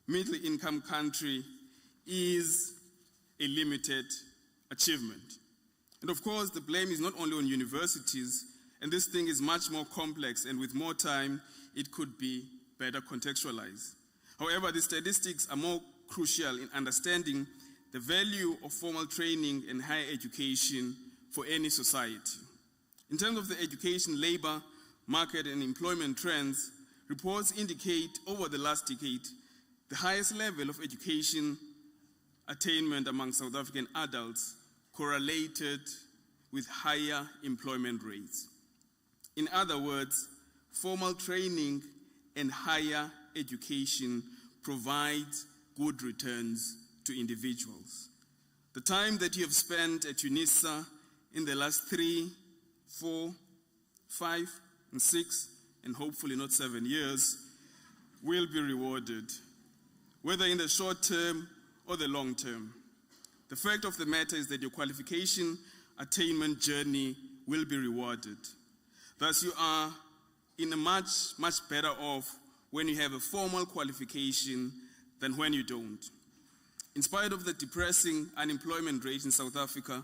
middle-income country is a limited achievement. And of course, the blame is not only on universities, and this thing is much more complex, and with more time, it could be better contextualized. However, the statistics are more crucial in understanding the value of formal training and higher education for any society. In terms of the education, labor, market, and employment trends, reports indicate over the last decade the highest level of education attainment among South African adults correlated with higher employment rates. In other words, formal training and higher education provides good returns to individuals. The time that you have spent at Unisa in the last 3, 4, 5, and 6, and hopefully not 7 years, will be rewarded, whether in the short term or the long term. The fact of the matter is that your qualification attainment journey will be rewarded. Thus, you are in a much better off when you have a formal qualification than when you don't. In spite of the depressing unemployment rate in South Africa,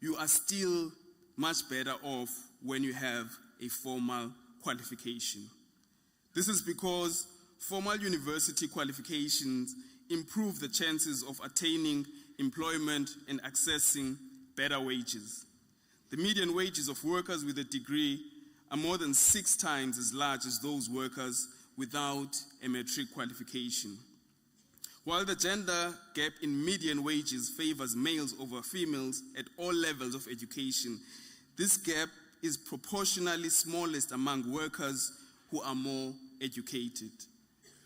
you are still much better off when you have a formal qualification. This is because formal university qualifications improve the chances of attaining employment and accessing better wages. The median wages of workers with a degree are more than 6 times as large as those workers without a matric qualification. While the gender gap in median wages favors males over females at all levels of education, this gap is proportionally smallest among workers who are more educated.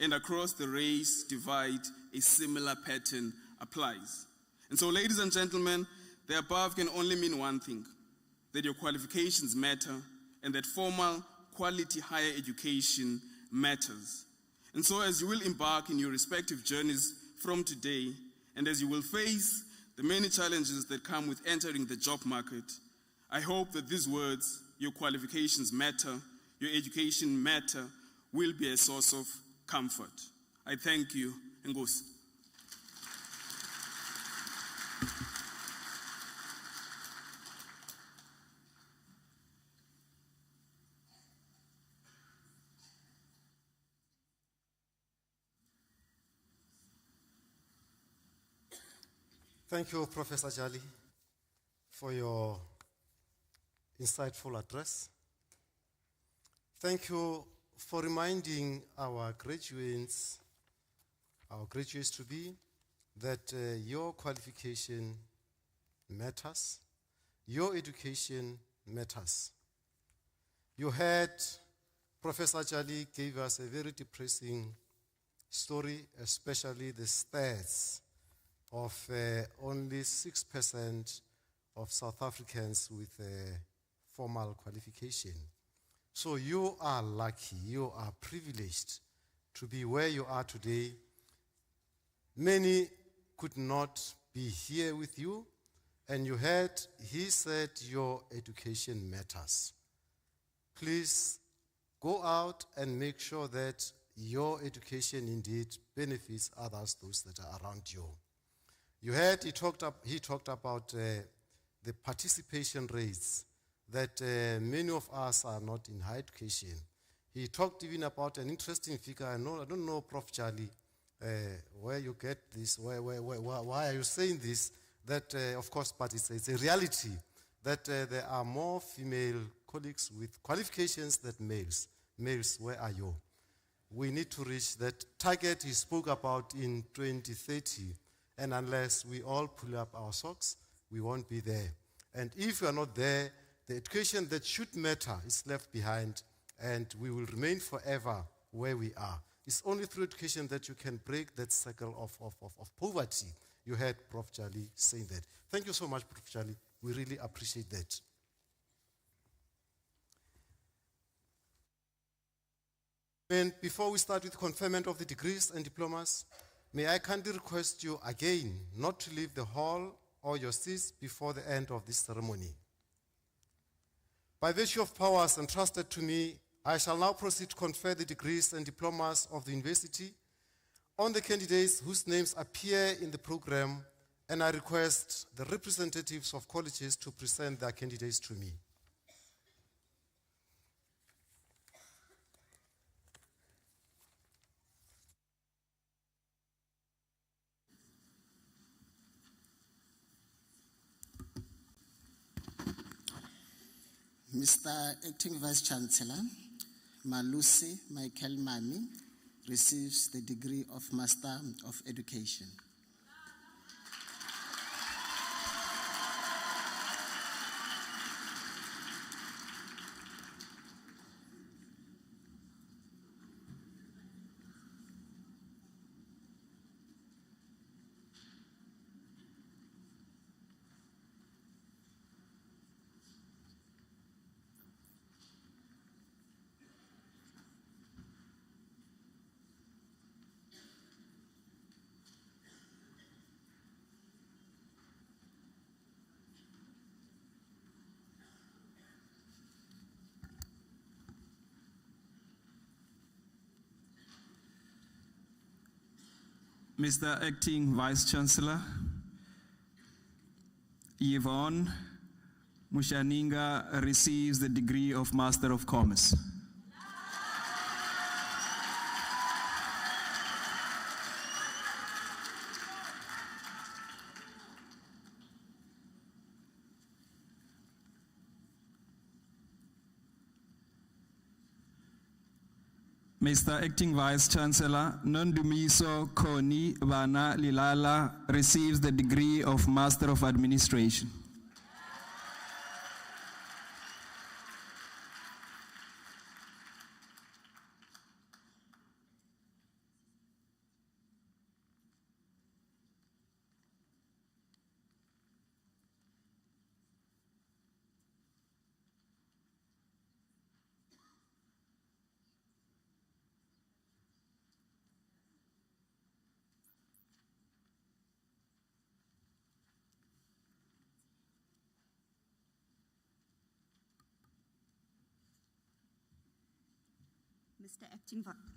And across the race divide, a similar pattern applies. And so, ladies and gentlemen, the above can only mean one thing, that your qualifications matter and that formal, quality higher education matters. And so as you will embark in your respective journeys from today, and as you will face the many challenges that come with entering the job market, I hope that these words, your qualifications matter, your education matter, will be a source of comfort. I thank you. Ngosi. Thank you, Professor Jali, for your insightful address. Thank you for reminding our graduates to be, that your qualification matters, your education matters. You heard Professor Jali gave us a very depressing story, especially the stats of only 6% of South Africans with a formal qualification. So you are lucky, you are privileged to be where you are today. Many could not be here with you, and you heard he said your education matters. Please go out and make sure that your education indeed benefits others, those that are around you. You heard he talked about the participation rates, that many of us are not in higher education. He talked even about an interesting figure. I don't know, Prof. Charlie, where you get this, why are you saying this? That, of course, but it's a reality that there are more female colleagues with qualifications than males. Males, where are you? We need to reach that target he spoke about in 2030. And unless we all pull up our socks, we won't be there. And if we are not there, the education that should matter is left behind, and we will remain forever where we are. It's only through education that you can break that cycle of poverty. You heard Prof. Jali saying that. Thank you so much, Prof. Jali. We really appreciate that. And before we start with conferment of the degrees and diplomas, may I kindly request you again not to leave the hall or your seats before the end of this ceremony. By virtue of powers entrusted to me, I shall now proceed to confer the degrees and diplomas of the university on the candidates whose names appear in the program, and I request the representatives of colleges to present their candidates to me. Mr. Acting Vice Chancellor, Malusi Michael Mami receives the degree of Master of Education. Mr. Acting Vice Chancellor, Yvonne Mushaninga receives the degree of Master of Commerce. Mr. Acting Vice Chancellor, Nondumiso Koni Bana Lilala receives the degree of Master of Administration.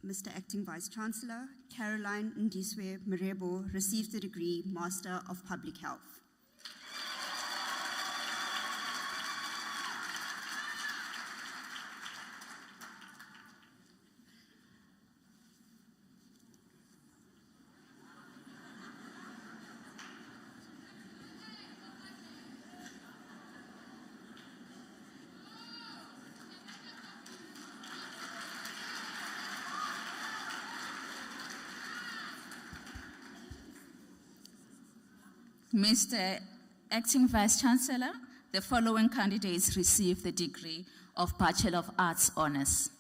Mr. Acting Vice Chancellor, Caroline Ndiswe Mrebo receives the degree Master of Public Health. Mr. Acting Vice Chancellor, the following candidates receive the degree of Bachelor of Arts Honours.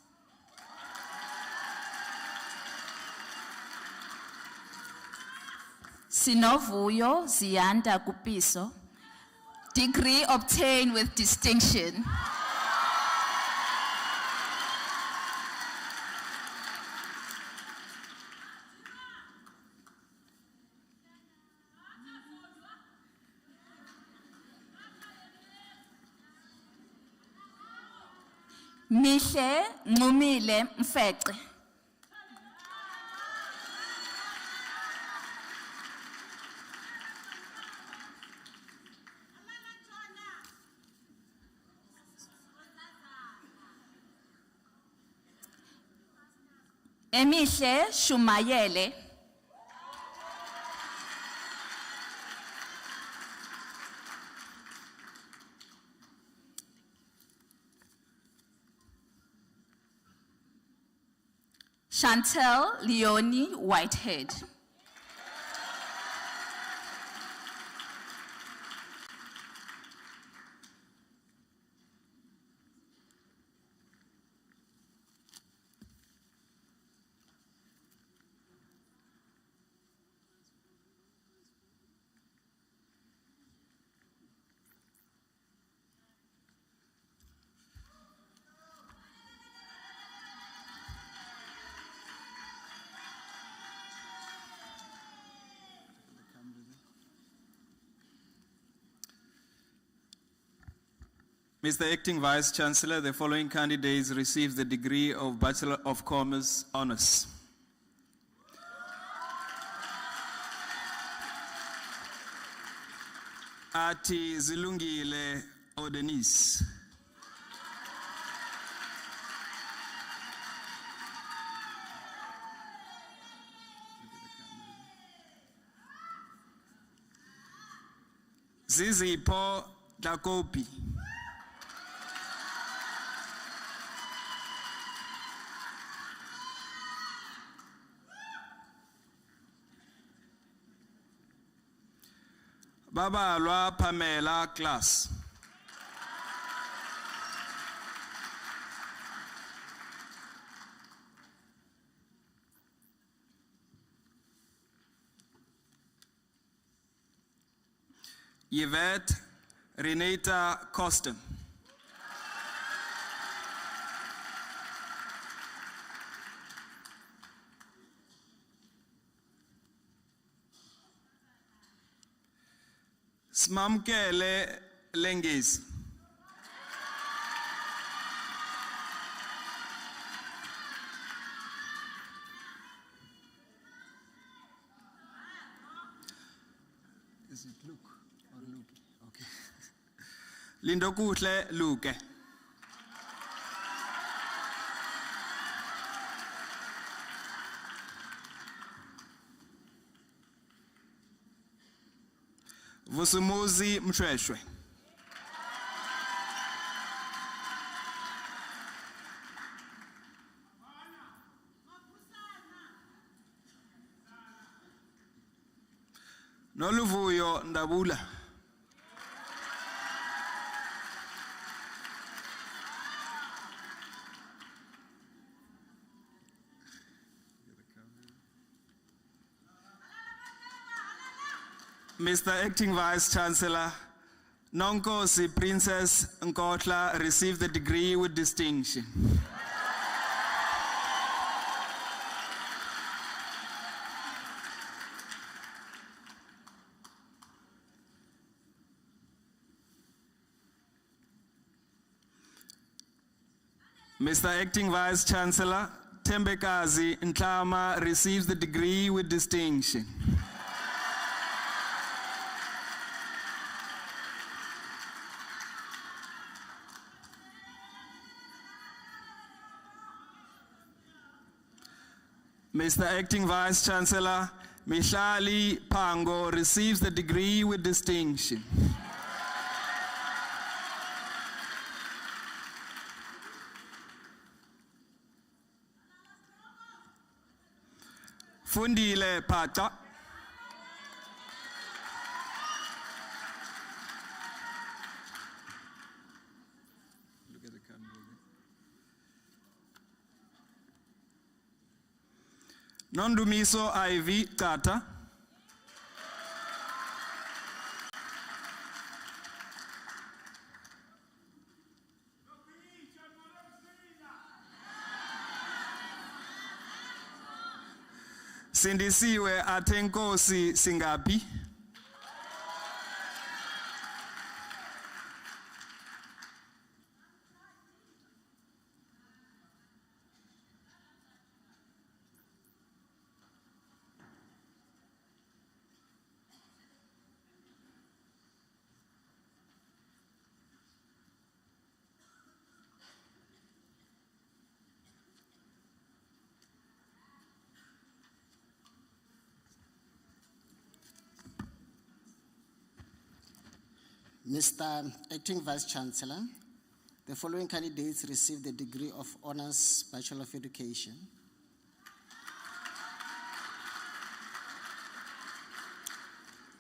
Sinovuyo Ziyanda Kupiso, degree obtained with distinction. Mihle Ngumile Mfece. Emihle Shumayele. Chantel Leonie Whitehead. Mr. Acting Vice Chancellor, the following candidates receive the degree of Bachelor of Commerce Honours. Ati Zilungile Odenis. Zizipho Dakopi. Babalwa Pamela Class. Yvette Renata Costin. Smamkele Lengis. Is it Luke or Luke? Okay. Lindokuhle Luke. Vusumuzi Mshweshwe. Noluvuyo Ndabula. Mr. Acting Vice Chancellor, Nonkosi Princess Nkotla received the degree with distinction. Mr. Acting Vice Chancellor, Tembekazi Ntlama receives the degree with distinction. Mr. Acting Vice Chancellor, Mihlali Pango receives the degree with distinction. Fundile Pata. Look at the camera. Nondumiso Ivy Kata. Sindisiwe Atenkosi Singapi. Mr. Acting Vice Chancellor, the following candidates received the degree of Honours Bachelor of Education.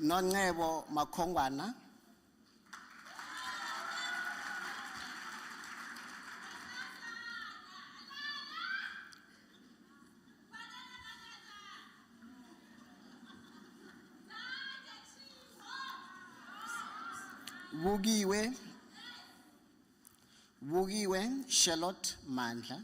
Nonebo Makongwana. Wugiwe Charlotte Mandla.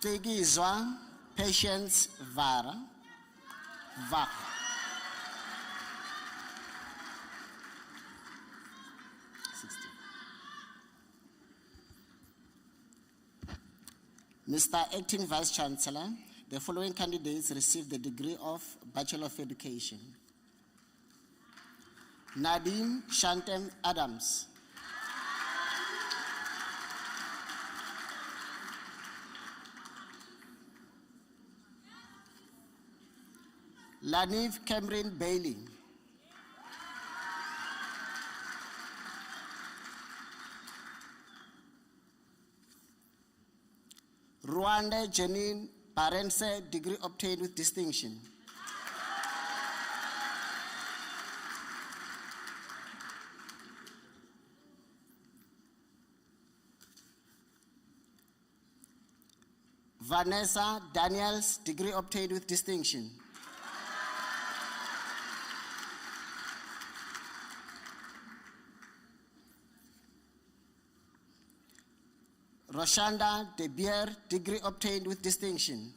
Tegizwa Patience Vara. Mr. Acting Vice Chancellor, the following candidates received the degree of Bachelor of Education. Nadim Shantem Adams. Laniv Cameron Bailey. Rwanda Janine Parense, degree obtained with distinction. Vanessa Daniels, degree obtained with distinction. Roshanda De Beer, degree obtained with distinction.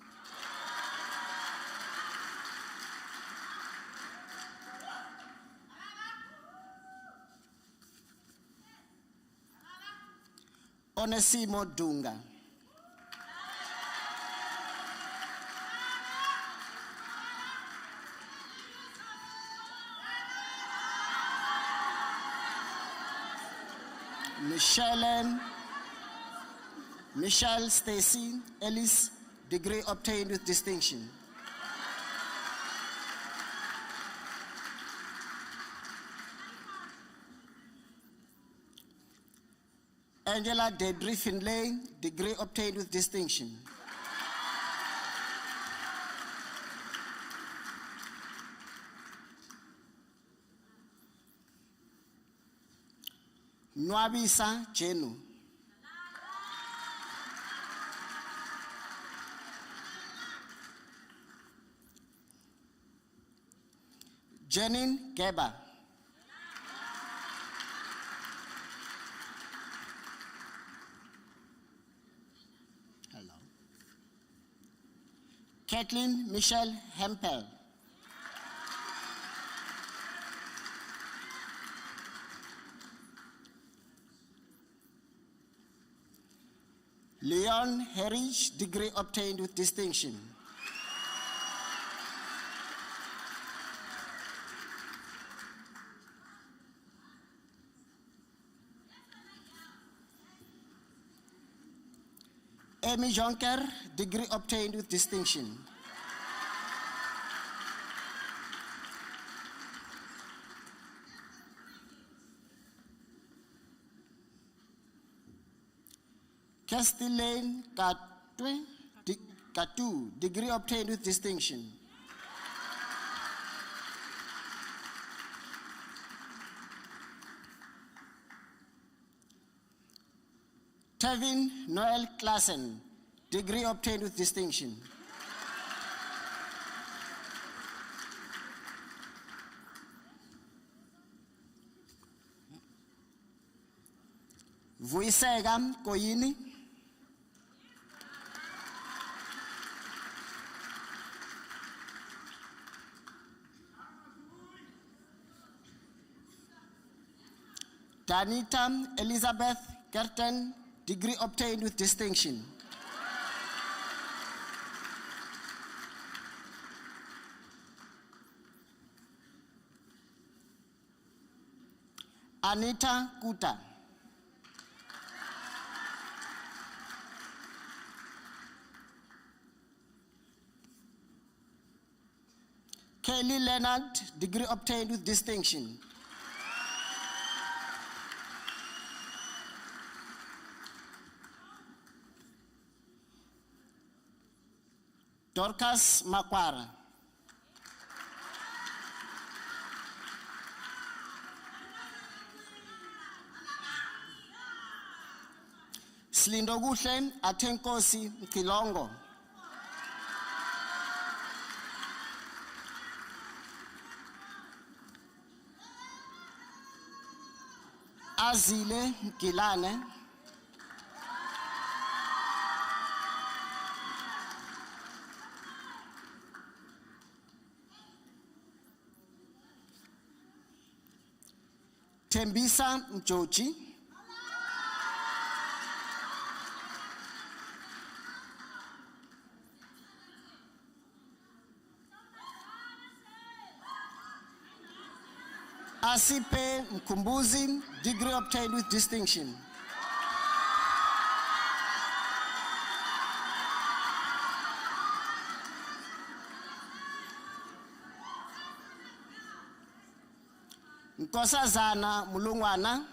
Onesimo Dunga. Michelle Stacy Ellis, degree obtained with distinction. Angela Dedry Finlay, degree obtained with distinction. Nwabisa Jenu. Janine Geba. Hello. Kathleen Michelle Hempel. Leon Herridge, degree obtained with distinction. Amy Jonker, degree obtained with distinction. Castellane Katu, degree obtained with distinction. Tevin Noel Klassen, degree obtained with distinction. Vuisegam Koyini. Danita Elizabeth Kerten, degree obtained with distinction. Anita Kuta. Kelly Leonard, degree obtained with distinction. Dorcas Makwara. Slindoguhle Atenkosi Kilongo. Azile Gilane. Tembisa Mjoji. Asipe Mkumbuzi, degree obtained with distinction. Nkosazana Mulungwana.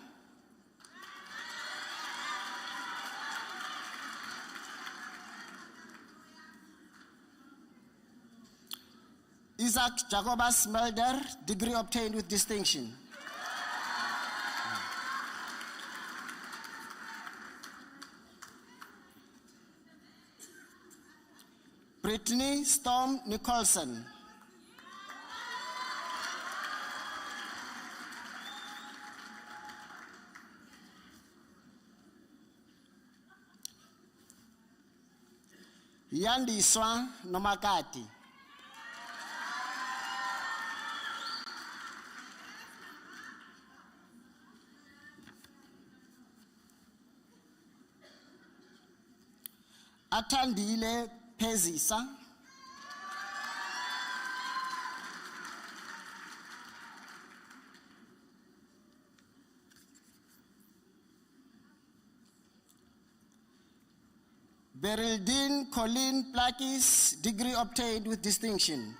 Isaac Jacobus Mulder, degree obtained with distinction. Brittany Storm Nicholson. Yandiswa Nomakati. Atandile Pezisa. Berildine Colleen Plakis, degree obtained with distinction.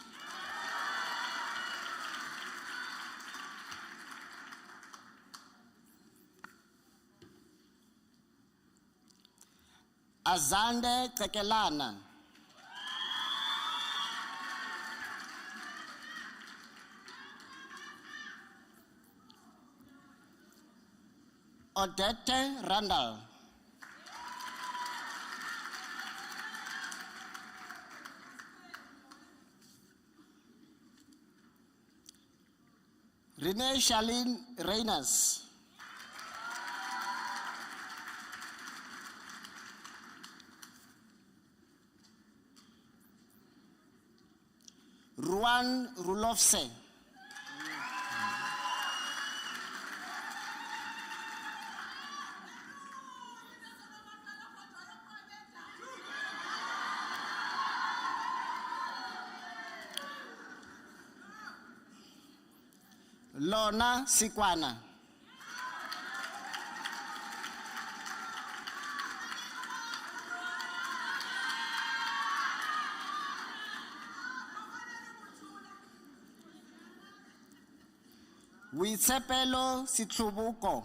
Azande Tekelana. Odette Randall. Renee Charlene Reyners. Ruan Rulofse. Lona Sikwana. Witsepelo Sitrubuko.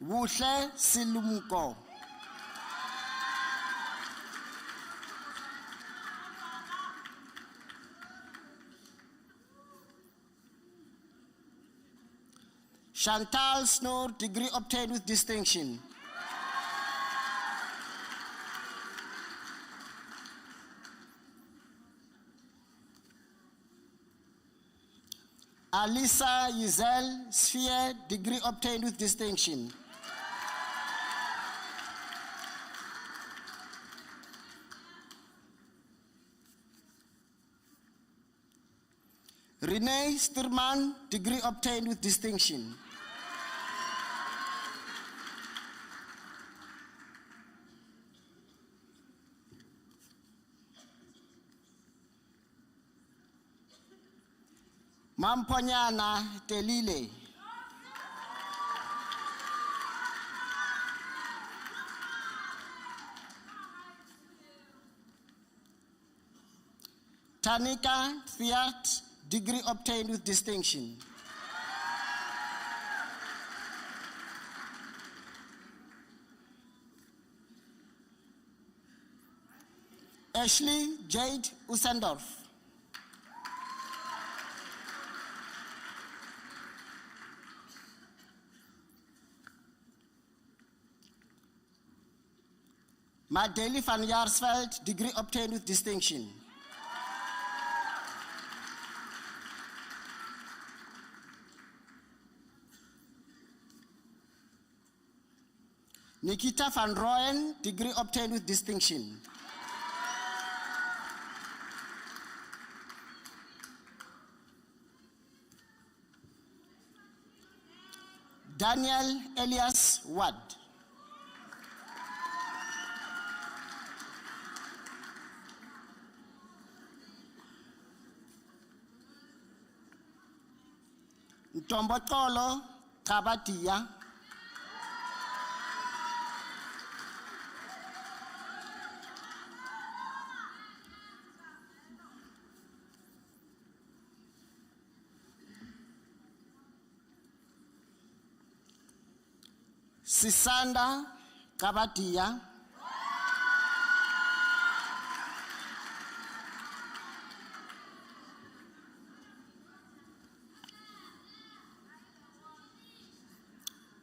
Wuhle Silumuko. Chantal Snow, degree obtained with distinction. Alisa Yizel Sphere, degree obtained with distinction. Renee Sturman, degree obtained with distinction. Mamponyana Telile. Tanika Fiat, degree obtained with distinction. Ashley Jade Usendorf. Madeli van Jaarsveld, degree obtained with distinction. Nikita van Rooyen, degree obtained with distinction. Daniel Elias Wad. Ntombotolo Kabatia. Sisanda Kabatia.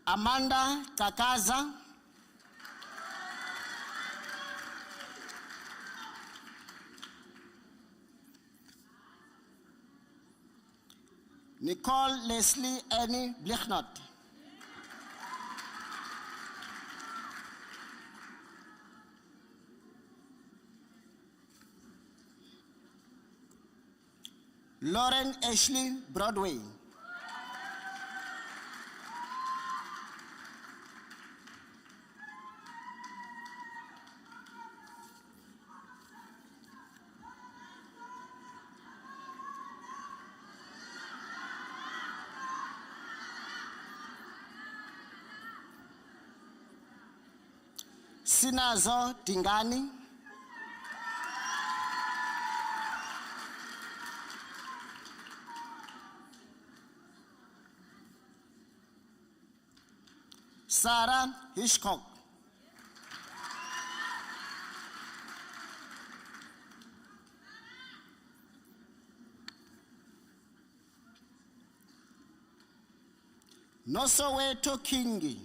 Amanda Kakaza. Nicole Leslie Annie Blichnot. Lauren Ashley Broadway. Sinazo Dingani. Sarah Hitchcock. Nosoweto Kingi.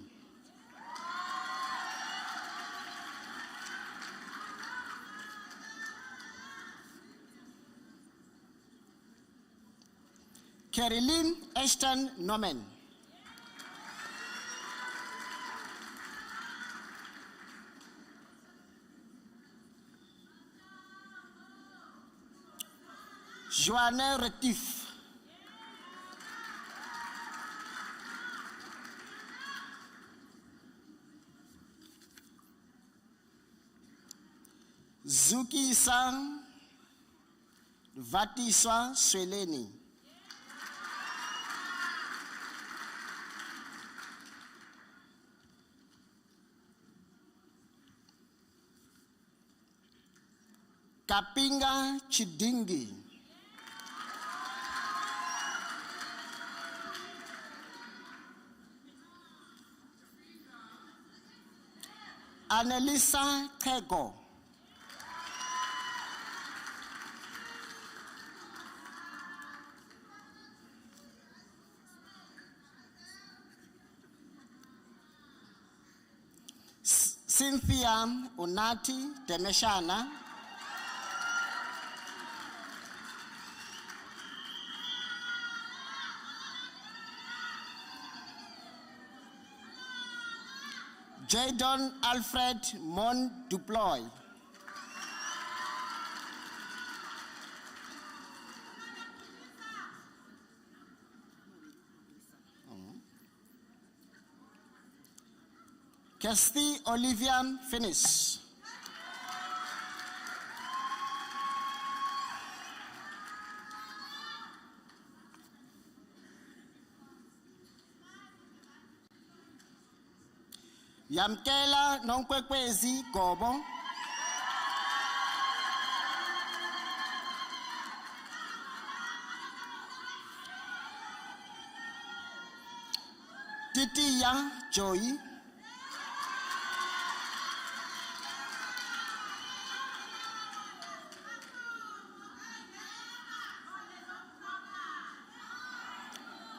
Caroline Ashton Norman. Joanne Retif. Zuki Sang Vatiswa Sweleni. Kapinga Chidingi. Annalisa Kego. Cynthia Unati Temeshana. Jadon Alfred Mon Duploy. Kirsty Olivia Finnis. Yamkela Nonkwekwezi Gobo. Titiya Joy.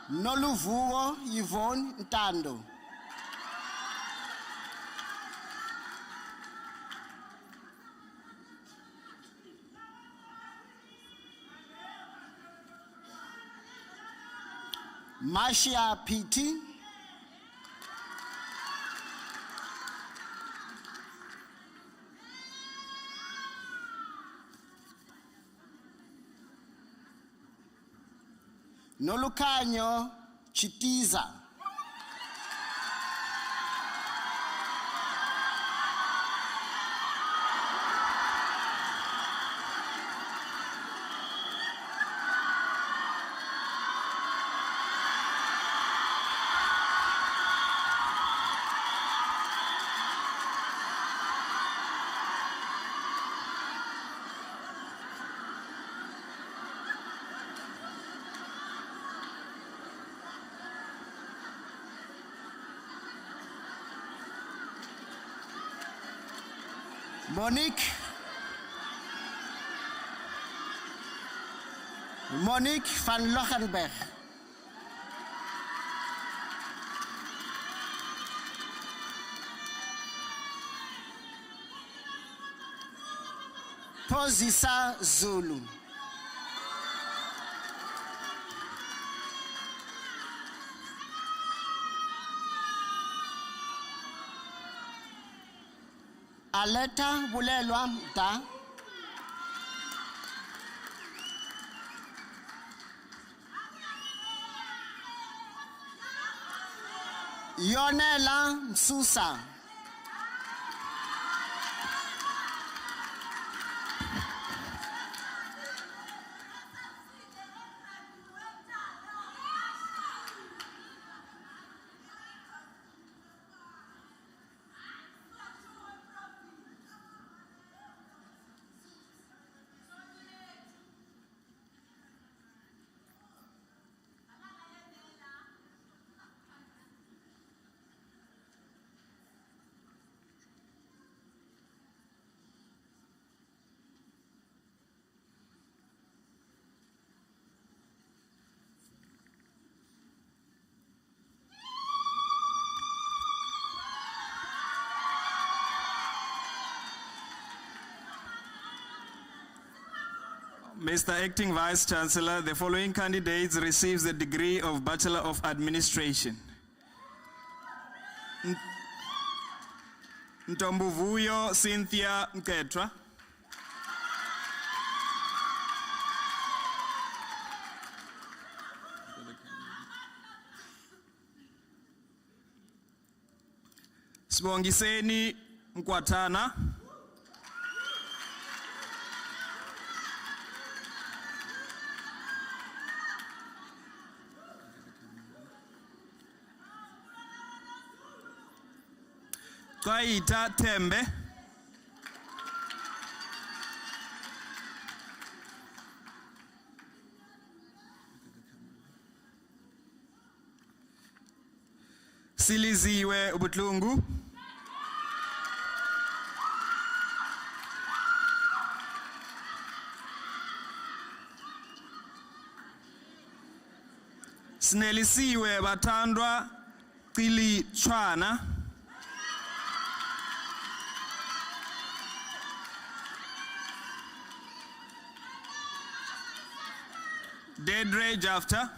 Noluvuo Yvonne Ntando. Marcia Piti. Nolukanyo Chitiza. Monique van Lochenberg. Pozisa Zulu. Aleta Bulelwa Da. Yonela Msusa. Mr. Acting Vice Chancellor, the following candidates receives the degree of Bachelor of Administration. Ntombuvuyo Cynthia Nketra. Sibongiseni Nkwatana. Kwaita Tembe. Siliziwe Ubutlungu. Snelisiwe Batandwa Tili Chwana. Dedre Jafta.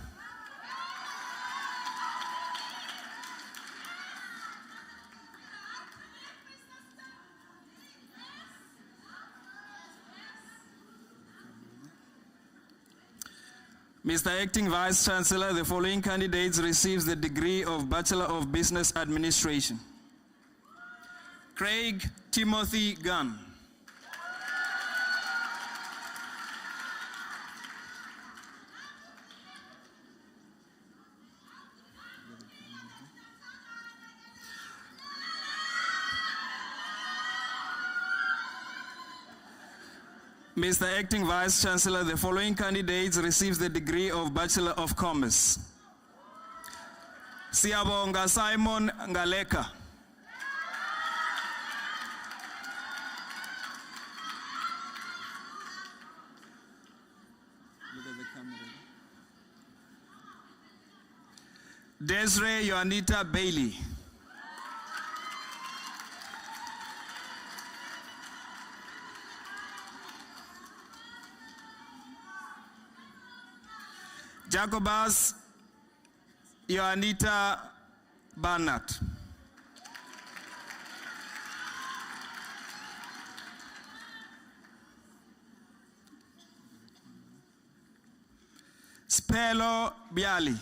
Mr. Acting Vice Chancellor, the following candidates receives the degree of Bachelor of Business Administration. Craig Timothy Gunn. Mr. Acting Vice Chancellor, the following candidates receives the degree of Bachelor of Commerce. Siyabonga Simon Ngaleka. Desiree Yoanita Bailey. Jacobus Yoanita Barnett. Spelo Biali.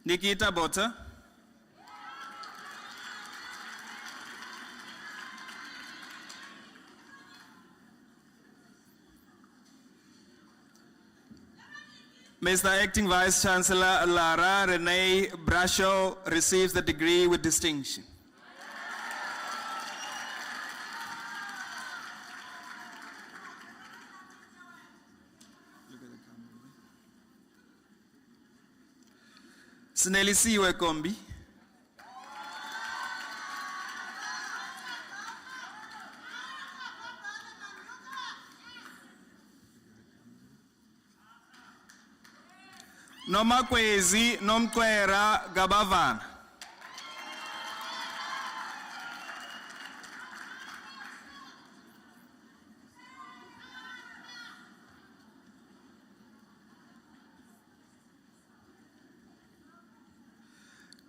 Nikita Bota. Mr. Acting Vice Chancellor Lara Renee Brasho receives the degree with distinction. Snelisiwe Kombi. Nomakwezi Nomkwera Gabavana.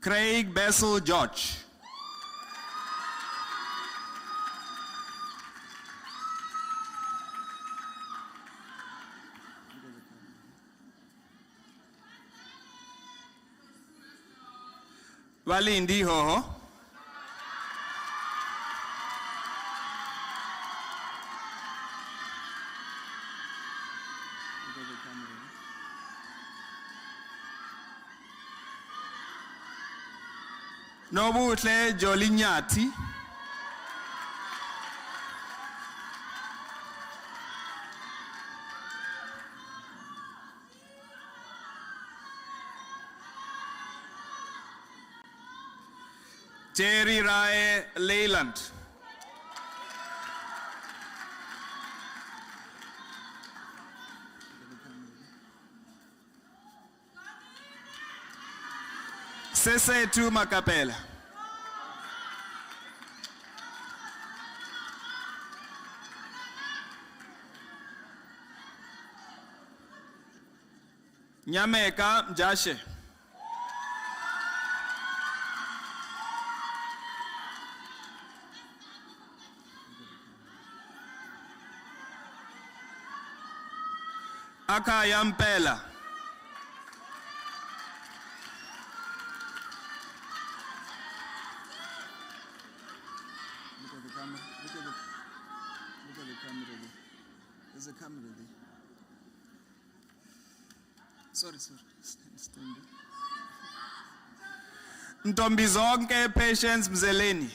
Craig Bessel George. Walindi Hoho. Nobutle Jolinyati. Terry Rai Leyland. Sesetu Makapela. Nyameka Mjashe. Akaya Mpela. Look at the camera. Look at the camera there. There's a camera there. Sorry. Stand there. Ntombi zonke Patience Mzeleni.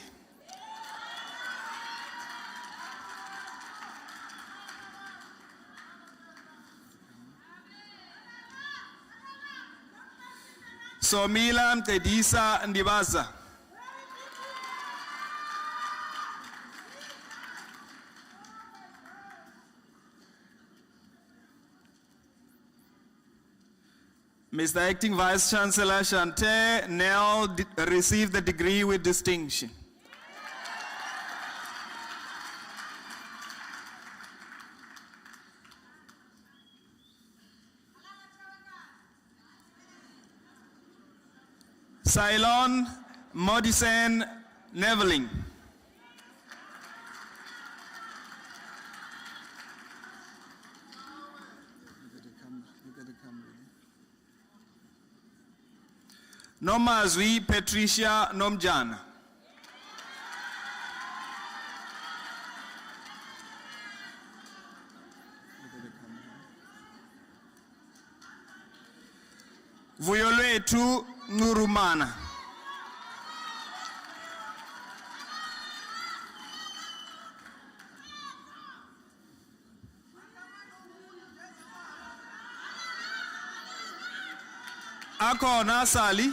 Somila Mtedisa Ndibaza. Mr. Acting Vice Chancellor Chante Nell received the degree with distinction. Ceylon Modisen Neveling. Look at the camera. Nomazwi Patricia Nomjana. Vuyolwetu Nurumana. Akona Sali.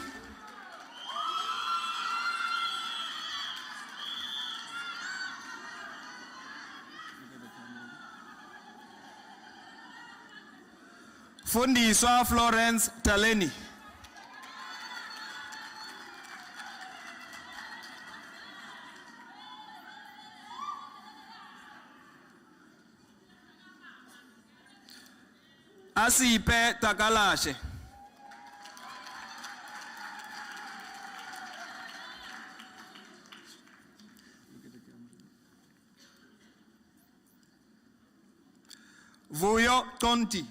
Fundiswa Florence Taleni. Asipe Takalashe. Tonti.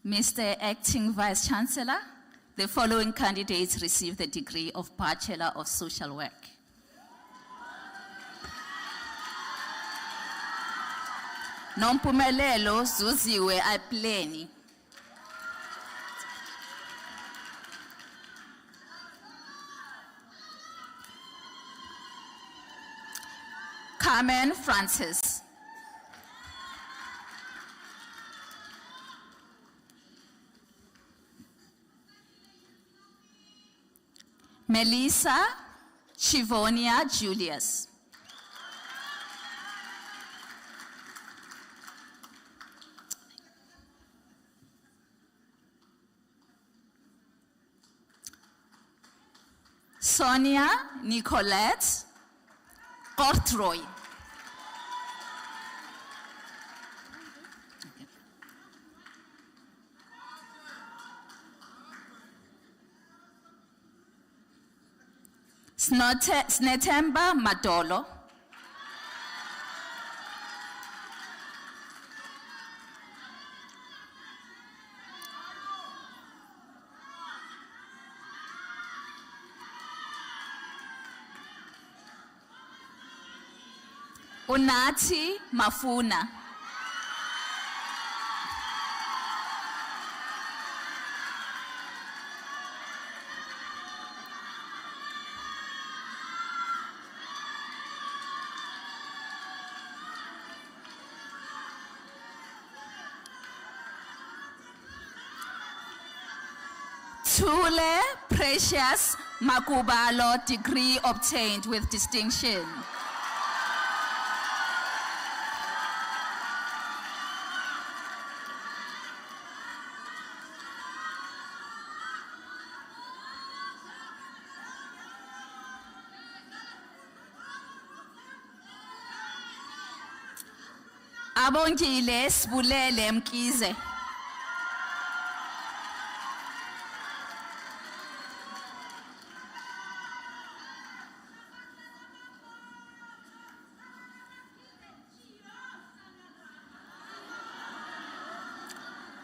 Mr. Acting Vice Chancellor, the following candidates receive the degree of Bachelor of Social Work. Nompumelelo Zuziwe Apleni. Carmen Francis. Melissa Chivonia Julius. Sonia Nicolette Kortroy. Snetemba Madolo. Unathi Mafuna. Thule Precious Makubalo, degree obtained with distinction. Abongile Sibulele Mkize.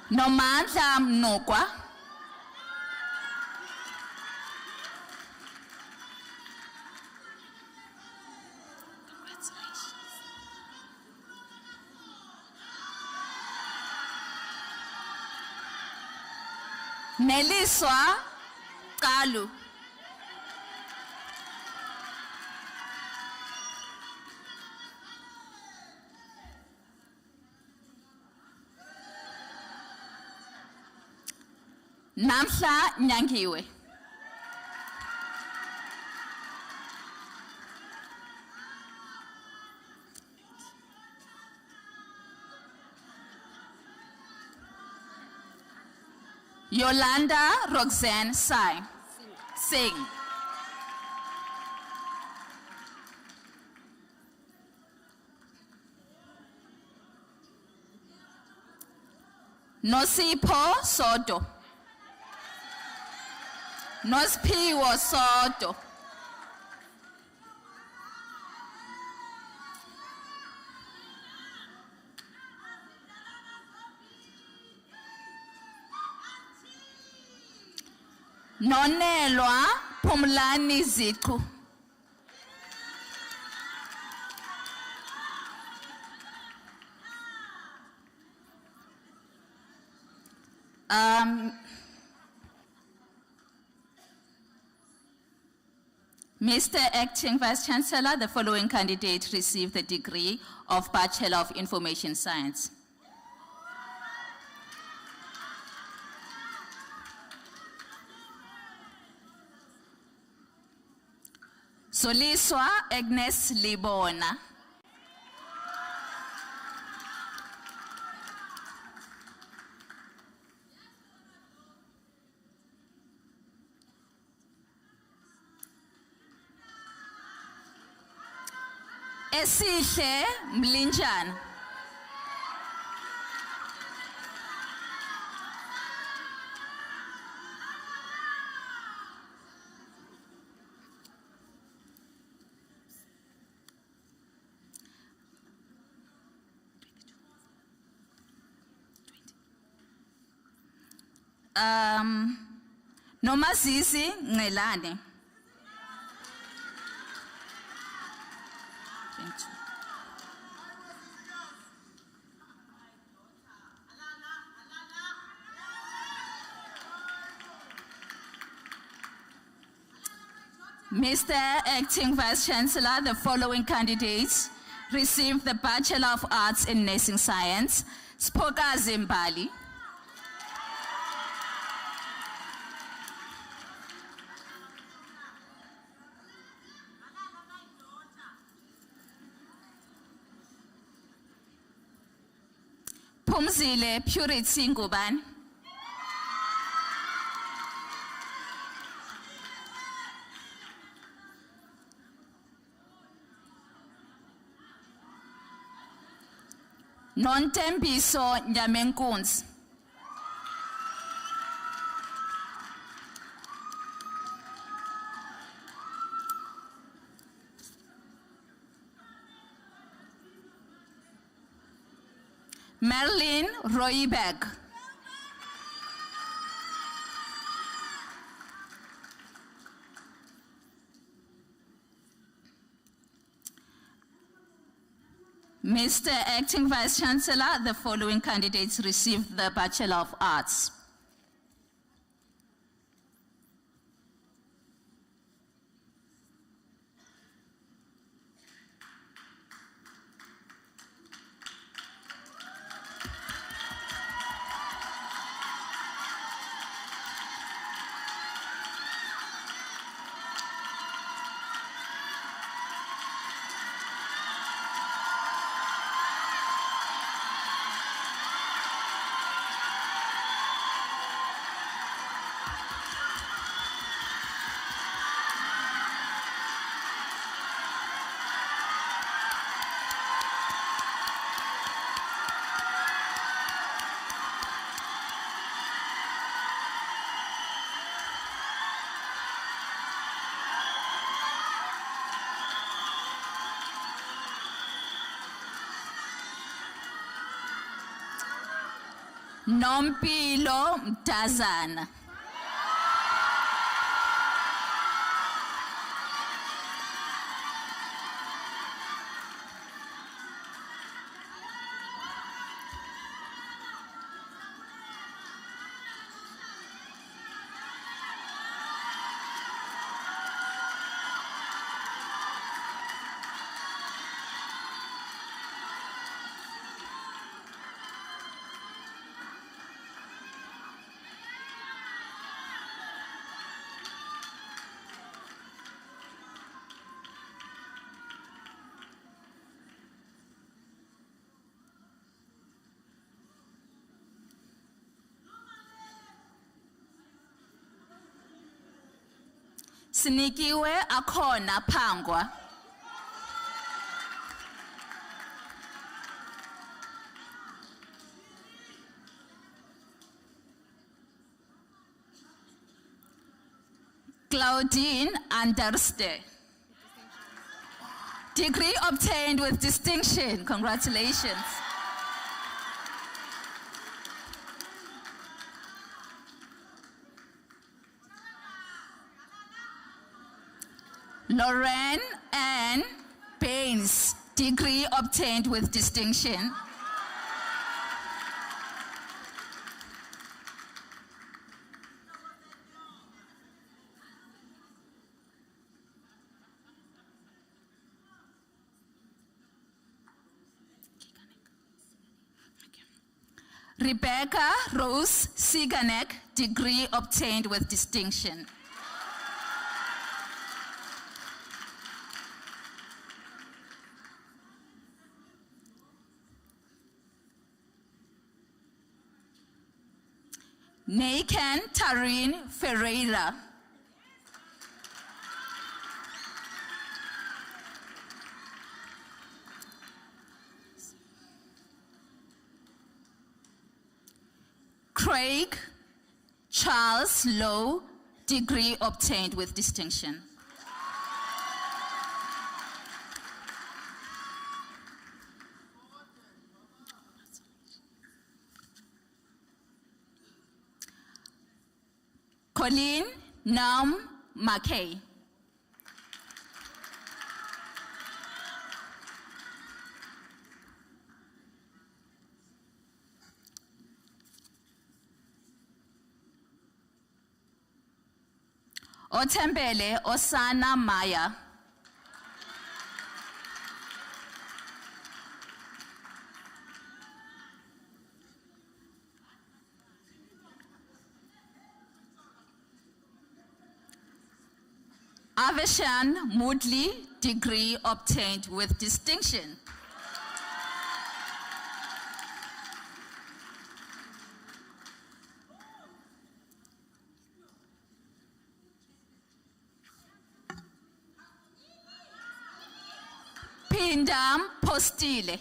Nomandla Mnukwa. Neliswa Kalu. Namhla Nyangiwe. Yolanda Roxanne Singh. Nosipho Sodo. Nosphiwo Sodo. Nonelwa Phumlani Ziqu. Mr. Acting Vice Chancellor, the following candidate received the degree of Bachelor of Information Science. Soliswa Agnes Libona. Esihle Mlinjana. Nomazisi Ngelane. 22. Mr. Acting Vice Chancellor, the following candidates received the Bachelor of Arts in Nursing Science: Spokazi Mbali, Phumzile Purity Ngubane, Nontembiso Nyamenkunzi, Merlin Royberg, Mr. Acting Vice Chancellor, the following candidates received the Bachelor of Arts: Nompilo Mtazana, Sinikiwe Akhona Phangwa, Claudine Anderste. Degree obtained with distinction. Congratulations. Lauren Ann Baines. Degree obtained with distinction. Rebecca Rose Siganek, degree obtained with distinction. Nakan Tarine Ferreira. Craig Charles Lowe, degree obtained with distinction. Colleen Naum McKay. Otembele Osana Maya. Aveshan Moodley, degree obtained with distinction. Pindam Postile.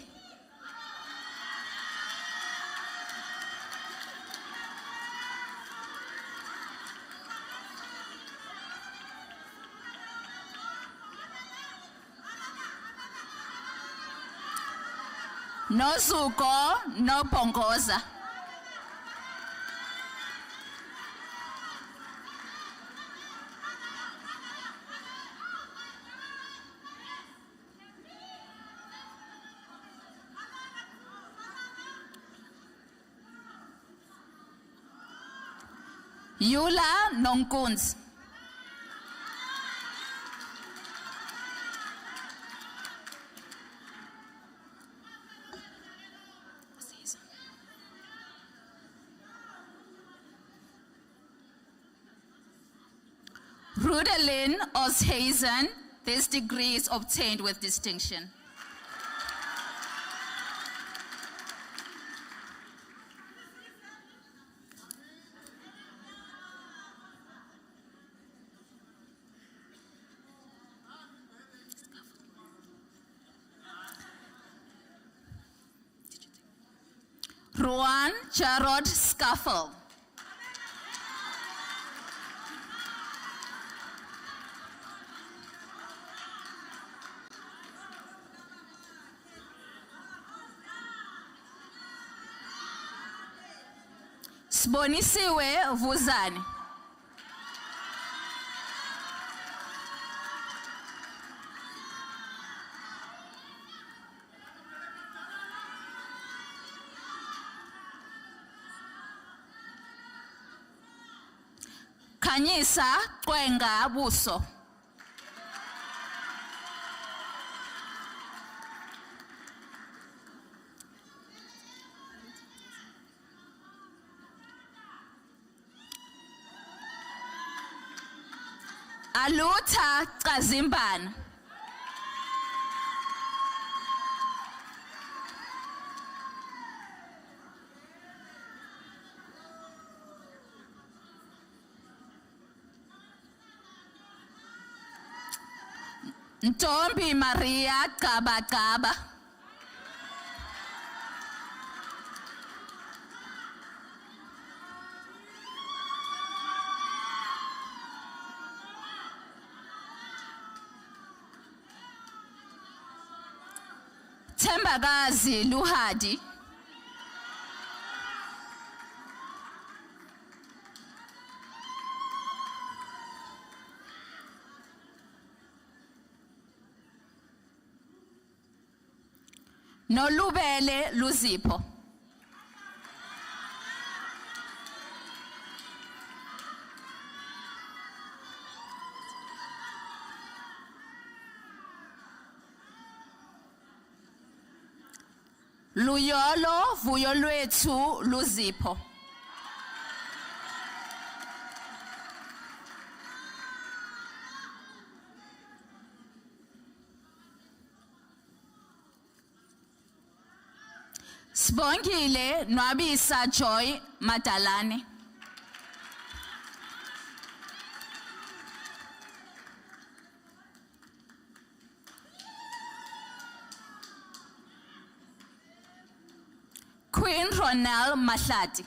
Nozuko no Pongoza. Yula Nonkuns. Rudelin Oshazen, this degree is obtained with distinction. Ruan Jarod Scuffle. Sibonisiwe Vuzani. Khanyisa Kwenga Buso. Aluta Kazimban. Ntombi Maria Kabakaba. Tembagazi Luhadi. Nolubele Luzipho. Luyolo Vuyolwetu Luzipho. Sibongile Nwabisa Joy Madalane. Queen Ronel Mahlati.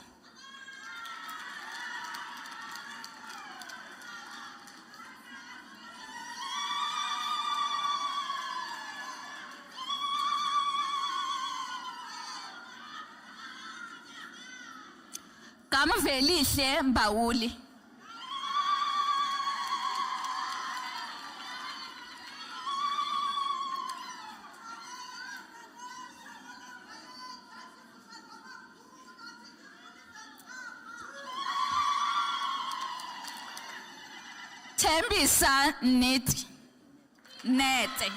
Bamvelihle Mbawuli. Tembisa Neti. Nete.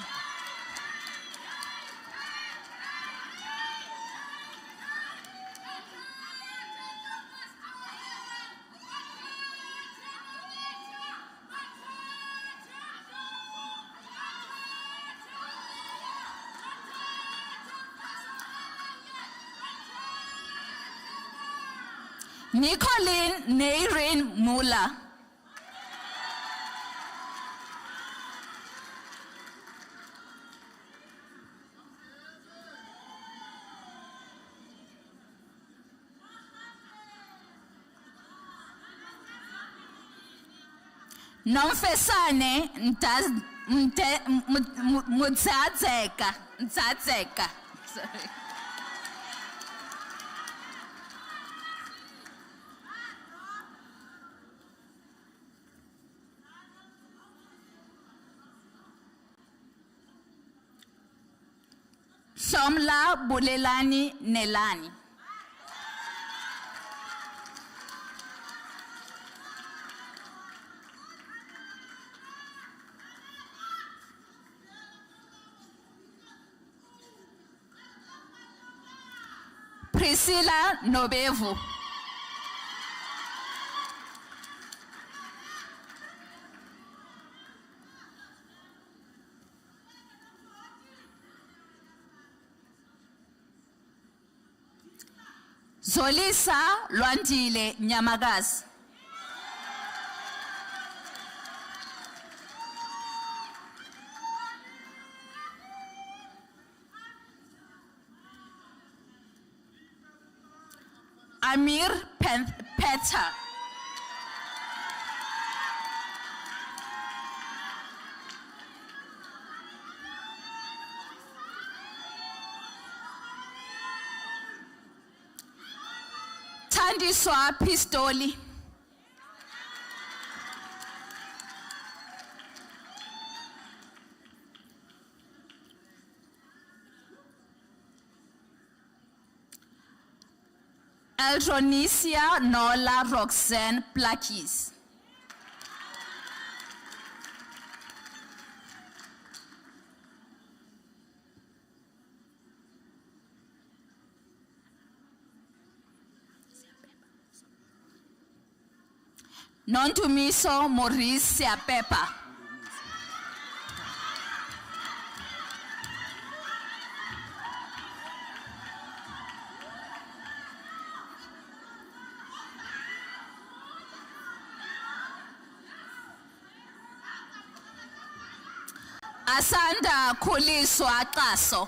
Nicolene Neirin Mula. Nomfesane Mdzadzeka. Sorry. Somla Bulelani Nelani. Priscilla Nobevu. Zolisa Lwandile Nyamagazi. Amir Peter. Tandiswa Pistoli. Eldronisia Nola Roxanne Plakis. Nontumiso Maurice Siapepa. Asanda Khuliswa Xaso.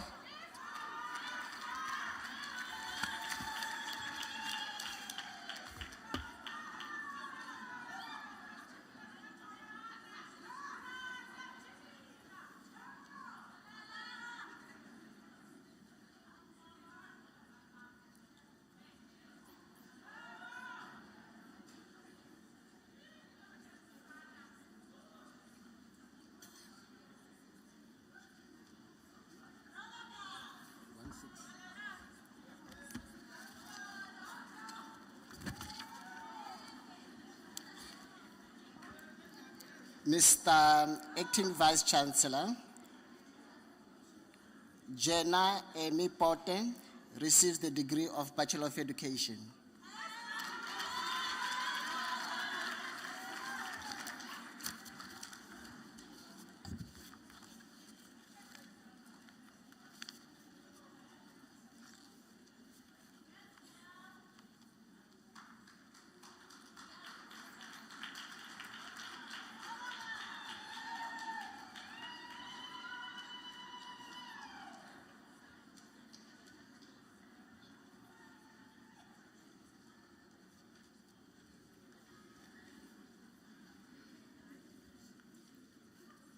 Mr. Acting Vice Chancellor, Jenna Amy Potten receives the degree of Bachelor of Education.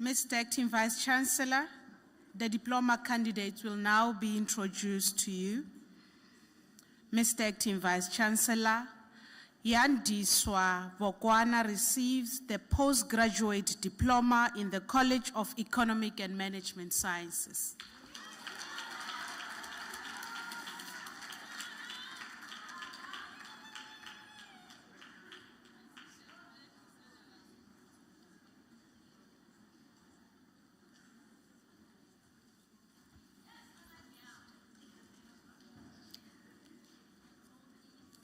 Mr. Acting Vice Chancellor, the diploma candidates will now be introduced to you. Mr. Acting Vice Chancellor, Yandiswa Bokwana receives the postgraduate diploma in the College of Economic and Management Sciences.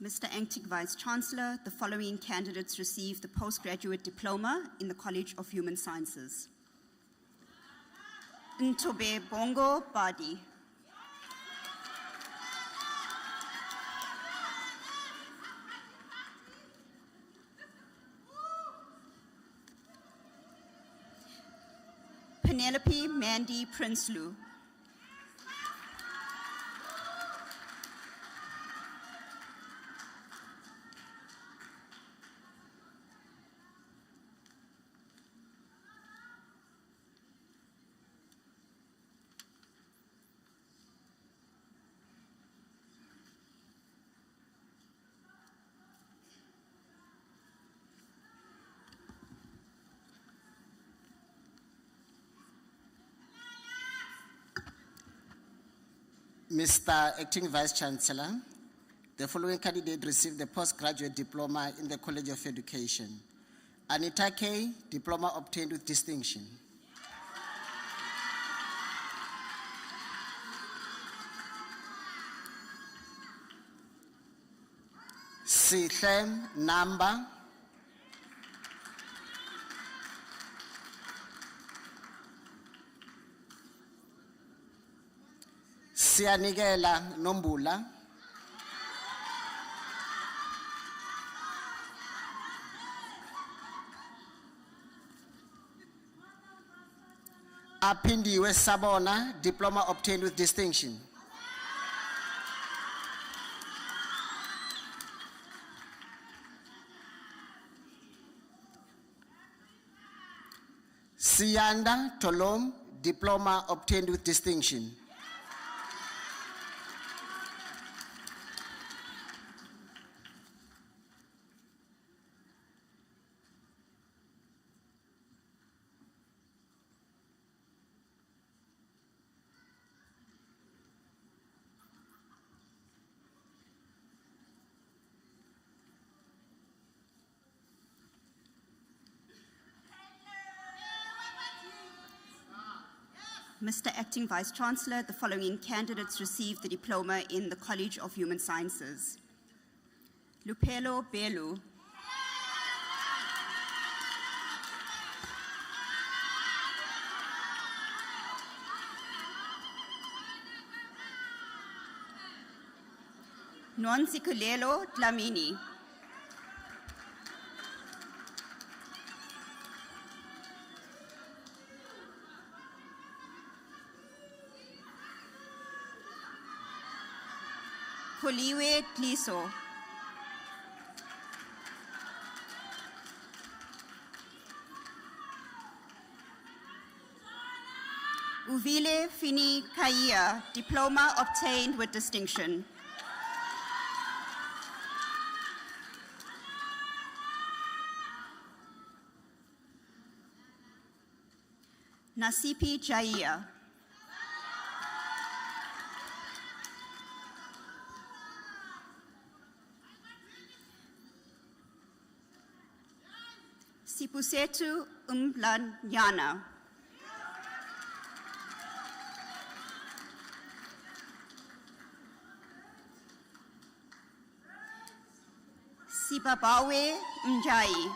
Mr. Acting Vice-Chancellor, the following candidates received the postgraduate diploma in the College of Human Sciences. Ntobe Bongo Badi. Penelope Mandy Prinsloo. Mr. Acting Vice-Chancellor, the following candidate received the postgraduate diploma in the College of Education. Anita K, diploma obtained with distinction. Sithem Namba. Siyanigela Nombula. Apindiwe Sabona, diploma obtained with distinction. Siyanda Tolom, diploma obtained with distinction. Mr. Acting Vice-Chancellor, the following candidates received the diploma in the College of Human Sciences. Lupelo Belu. Nonsikulelo Dlamini. Koliwe Tliso. Uvile Fini Kaya, diploma obtained with distinction. Nasipi Jaiya. Sipusetu Umblanyana. Sibabawe Mjai.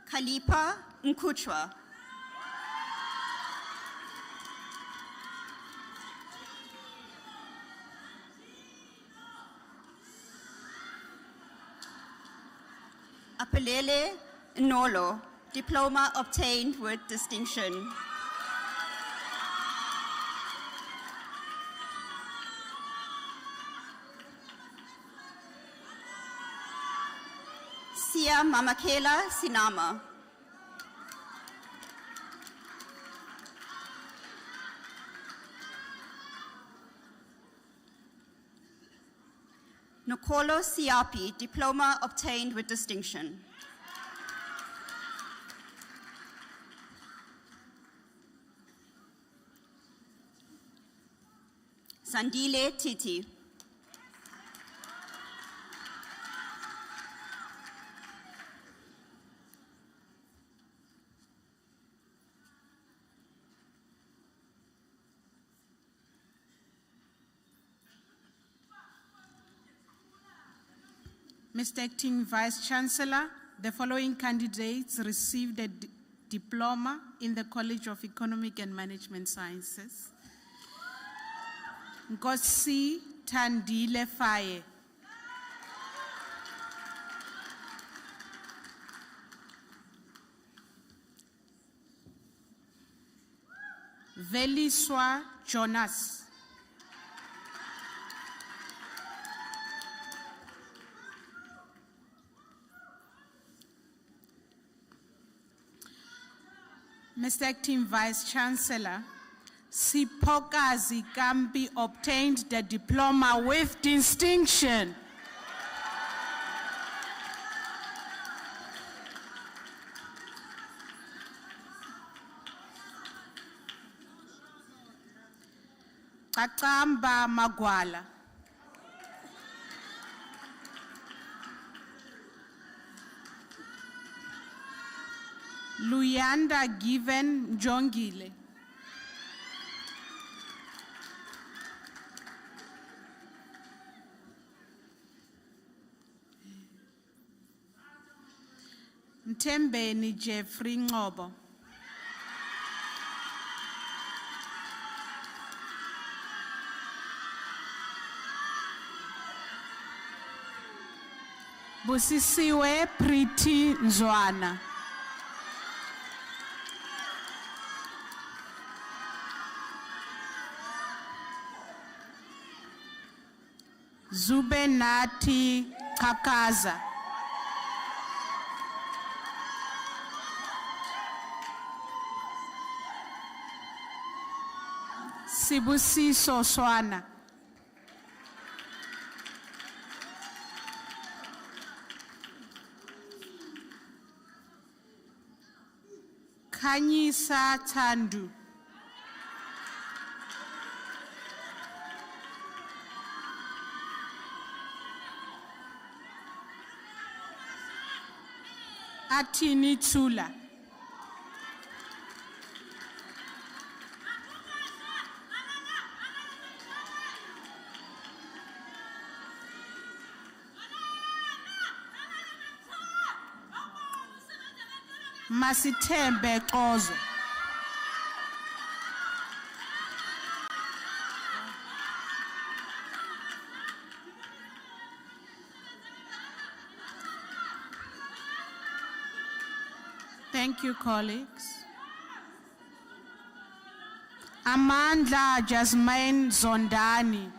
Kalipa Nkuchwa. Apelele Nolo, diploma obtained with distinction. Sia Mamakela Sinama. Nokolo Siapi, diploma obtained with distinction. Sandile Titi. Mr. Acting Vice Chancellor, the following candidates received a diploma in the College of Economic and Management Sciences. Nkosi Thandile Faye. Veliswa Jonas. Mr. Acting Vice Chancellor, Sipokazi Kambi obtained the diploma with distinction. Kakamba Magwala. Luyanda Given Njongile. Mtembeni Jeffrey Ngobo. Busisiwe Priti Nzwana. Zubenati Kakaza. Sibusiso Swana. Kanyisa Tandu. Atini Tula. Masitembe Kozo. Thank you, colleagues. Amandla Jasmine Zondani.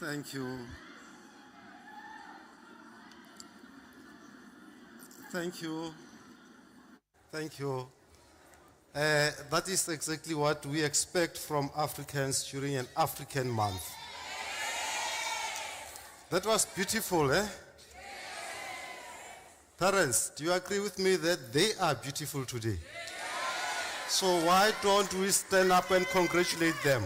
Thank you. Thank you. Thank you. That is exactly what we expect from Africans during an African month. That was beautiful, eh? Parents, do you agree with me that they are beautiful today? So why don't we stand up and congratulate them?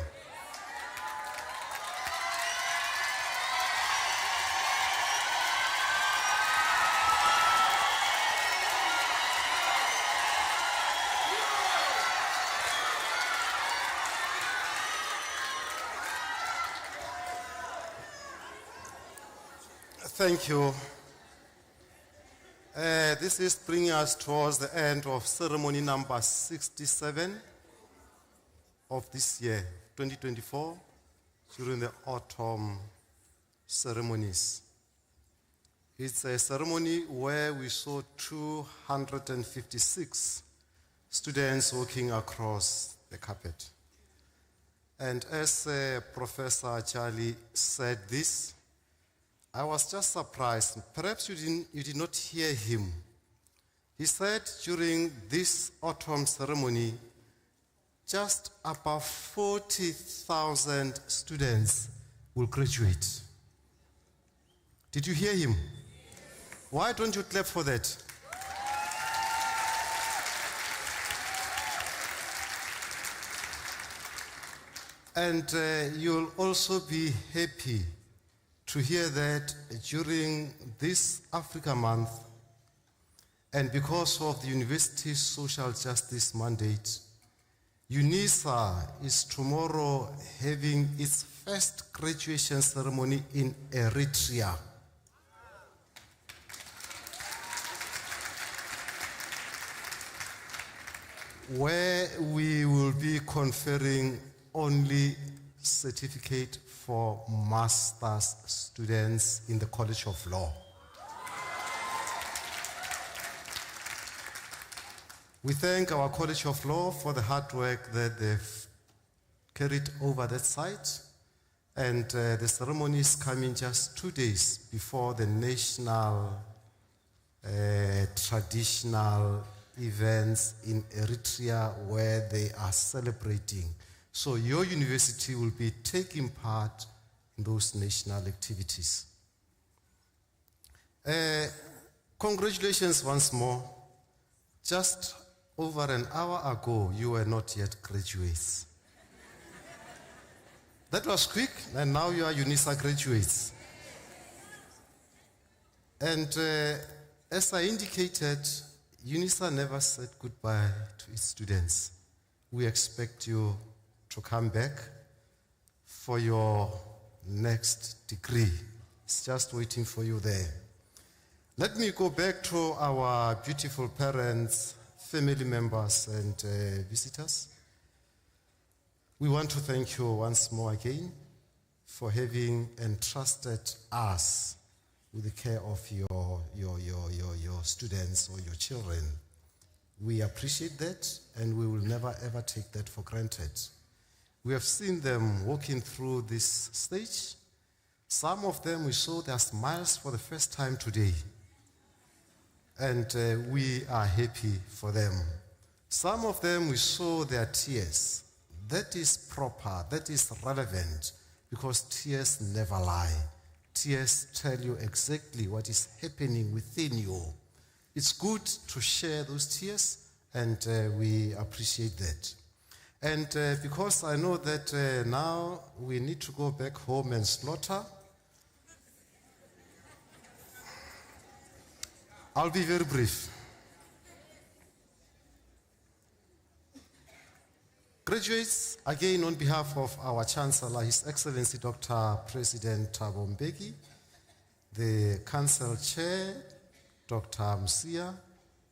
Thank you. This is bringing us towards the end of ceremony number 67 of this year, 2024, during the autumn ceremonies. It's a ceremony where we saw 256 students walking across the carpet. And as Professor Charlie said this, I was just surprised. Perhaps you did not hear him. He said during this autumn ceremony, just about 40,000 students will graduate. Did you hear him? Why don't you clap for that? And you'll also be happy to hear that during this Africa Month, and because of the university's social justice mandate, Unisa is tomorrow having its first graduation ceremony in Eritrea. Where we will be conferring only certificate for master's students in the College of Law. We thank our College of Law for the hard work that they've carried over that site, and the ceremony is coming just 2 days before the national traditional events in Eritrea where they are celebrating. So your university will be taking part in those national activities. Congratulations once more. Just over an hour ago, you were not yet graduates. That was quick, and now you are Unisa graduates. And as I indicated, Unisa never said goodbye to its students. We expect you to come back for your next degree. It's just waiting for you there. Let me go back to our beautiful parents, family members, and visitors. We want to thank you once more again for having entrusted us with the care of your students or your children. We appreciate that, and we will never ever take that for granted. We have seen them walking through this stage. Some of them we saw their smiles for the first time today. And we are happy for them. Some of them we saw their tears. That is proper, that is relevant, because tears never lie. Tears tell you exactly what is happening within you. It's good to share those tears, and we appreciate that. And because I know that now we need to go back home and slaughter, I'll be very brief. Graduates, again on behalf of our Chancellor, His Excellency Dr. President Thabo Mbeki, the Council Chair, Dr. Musia,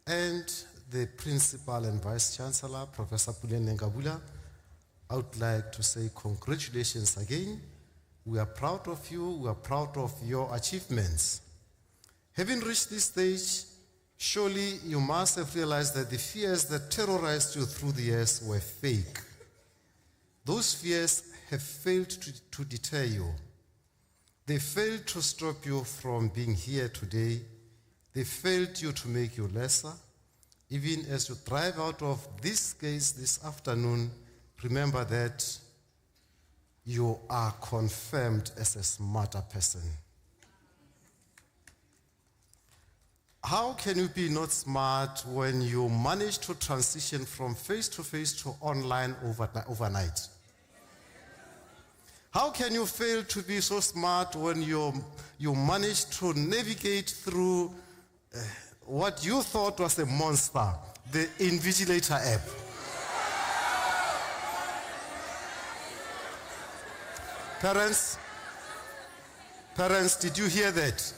and the Principal and Vice Chancellor, Professor Puleng Ngabula, I would like to say congratulations again. We are proud of you, we are proud of your achievements. Having reached this stage, surely you must have realized that the fears that terrorized you through the years were fake. Those fears have failed to deter you. They failed to stop you from being here today. They failed you to make you lesser. Even as you drive out of this case this afternoon, remember that you are confirmed as a smarter person. How can you be not smart when you manage to transition from face-to-face to online overnight? How can you fail to be so smart when you manage to navigate through what you thought was a monster, the Invigilator app? Parents, did you hear that?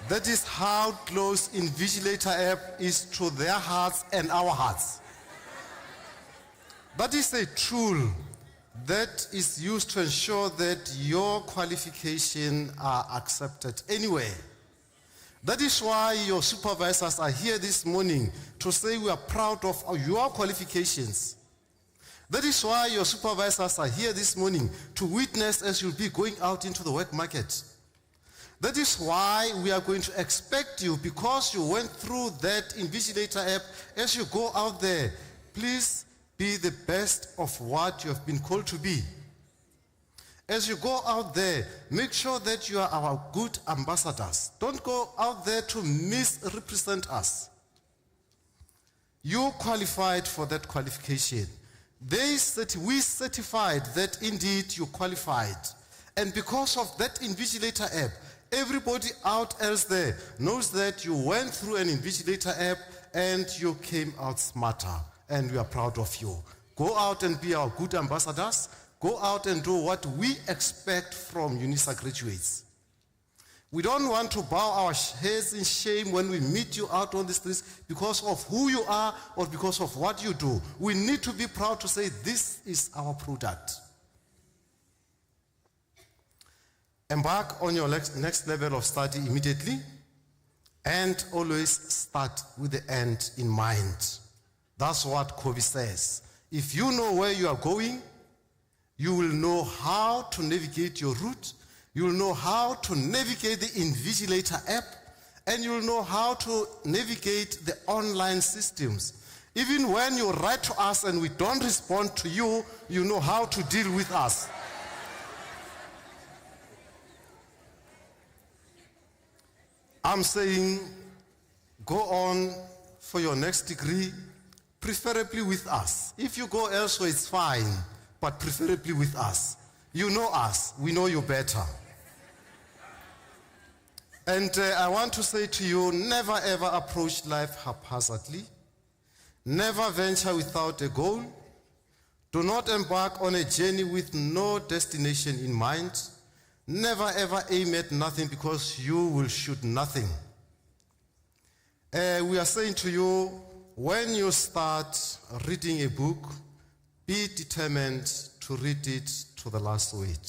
That is how close Invigilator app is to their hearts and our hearts. That is a tool that is used to ensure that your qualifications are accepted anywhere. That is why your supervisors are here this morning to say we are proud of your qualifications. That is why your supervisors are here this morning to witness as you'll be going out into the work market. That is why we are going to expect you, because you went through that Invigilator app, as you go out there, please be the best of what you have been called to be. As you go out there, make sure that you are our good ambassadors. Don't go out there to misrepresent us. You qualified for that qualification. We certified that indeed you qualified. And because of that Invigilator app, everybody out else there knows that you went through an Invigilator app and you came out smarter, and we are proud of you. Go out and be our good ambassadors. Go out and do what we expect from Unisa graduates. We don't want to bow our heads in shame when we meet you out on the streets because of who you are or because of what you do. We need to be proud to say this is our product. Embark on your next level of study immediately, and always start with the end in mind. That's what Kobe says. If you know where you are going, you will know how to navigate your route, you will know how to navigate the Invigilator app, and you will know how to navigate the online systems. Even when you write to us and we don't respond to you, you know how to deal with us. I'm saying go on for your next degree, preferably with us. If you go elsewhere, it's fine, but preferably with us. You know us, we know you better. And I want to say to you, never ever approach life haphazardly. Never venture without a goal. Do not embark on a journey with no destination in mind. Never ever aim at nothing, because you will shoot nothing. We are saying to you, when you start reading a book, be determined to read it to the last word.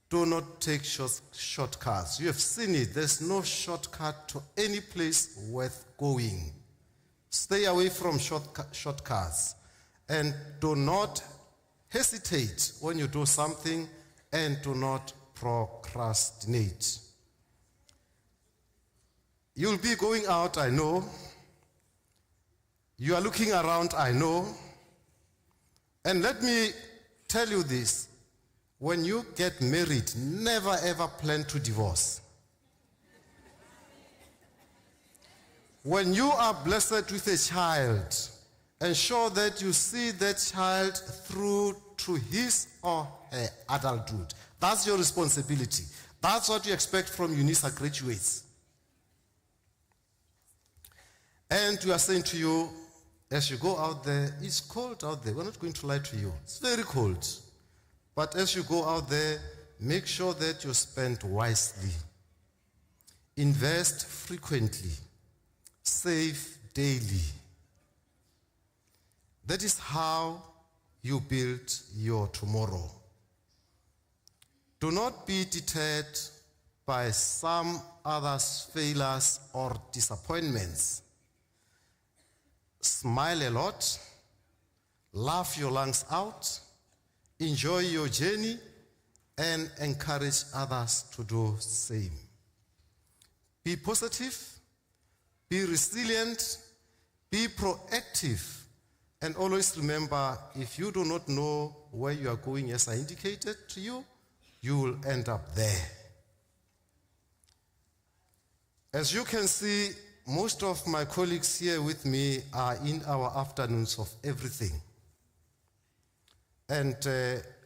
Do not take shortcuts. You have seen it. There's no shortcut to any place worth going. Stay away from shortcuts. And do not hesitate when you do something, and do not procrastinate. You'll be going out, I know. You are looking around, I know. And let me tell you this. When you get married, never ever plan to divorce. When you are blessed with a child, ensure that you see that child through to his or her adulthood. That's your responsibility. That's what you expect from Unisa graduates. And we are saying to you, as you go out there, it's cold out there. We're not going to lie to you. It's very cold. But as you go out there, make sure that you spend wisely. Invest frequently. Save daily. That is how you build your tomorrow. Do not be deterred by some others' failures or disappointments. Smile a lot, laugh your lungs out, enjoy your journey, and encourage others to do the same. Be positive, be resilient, be proactive, and always remember, if you do not know where you are going, as I indicated to you, you will end up there. As you can see, most of my colleagues here with me are in our afternoons of everything. And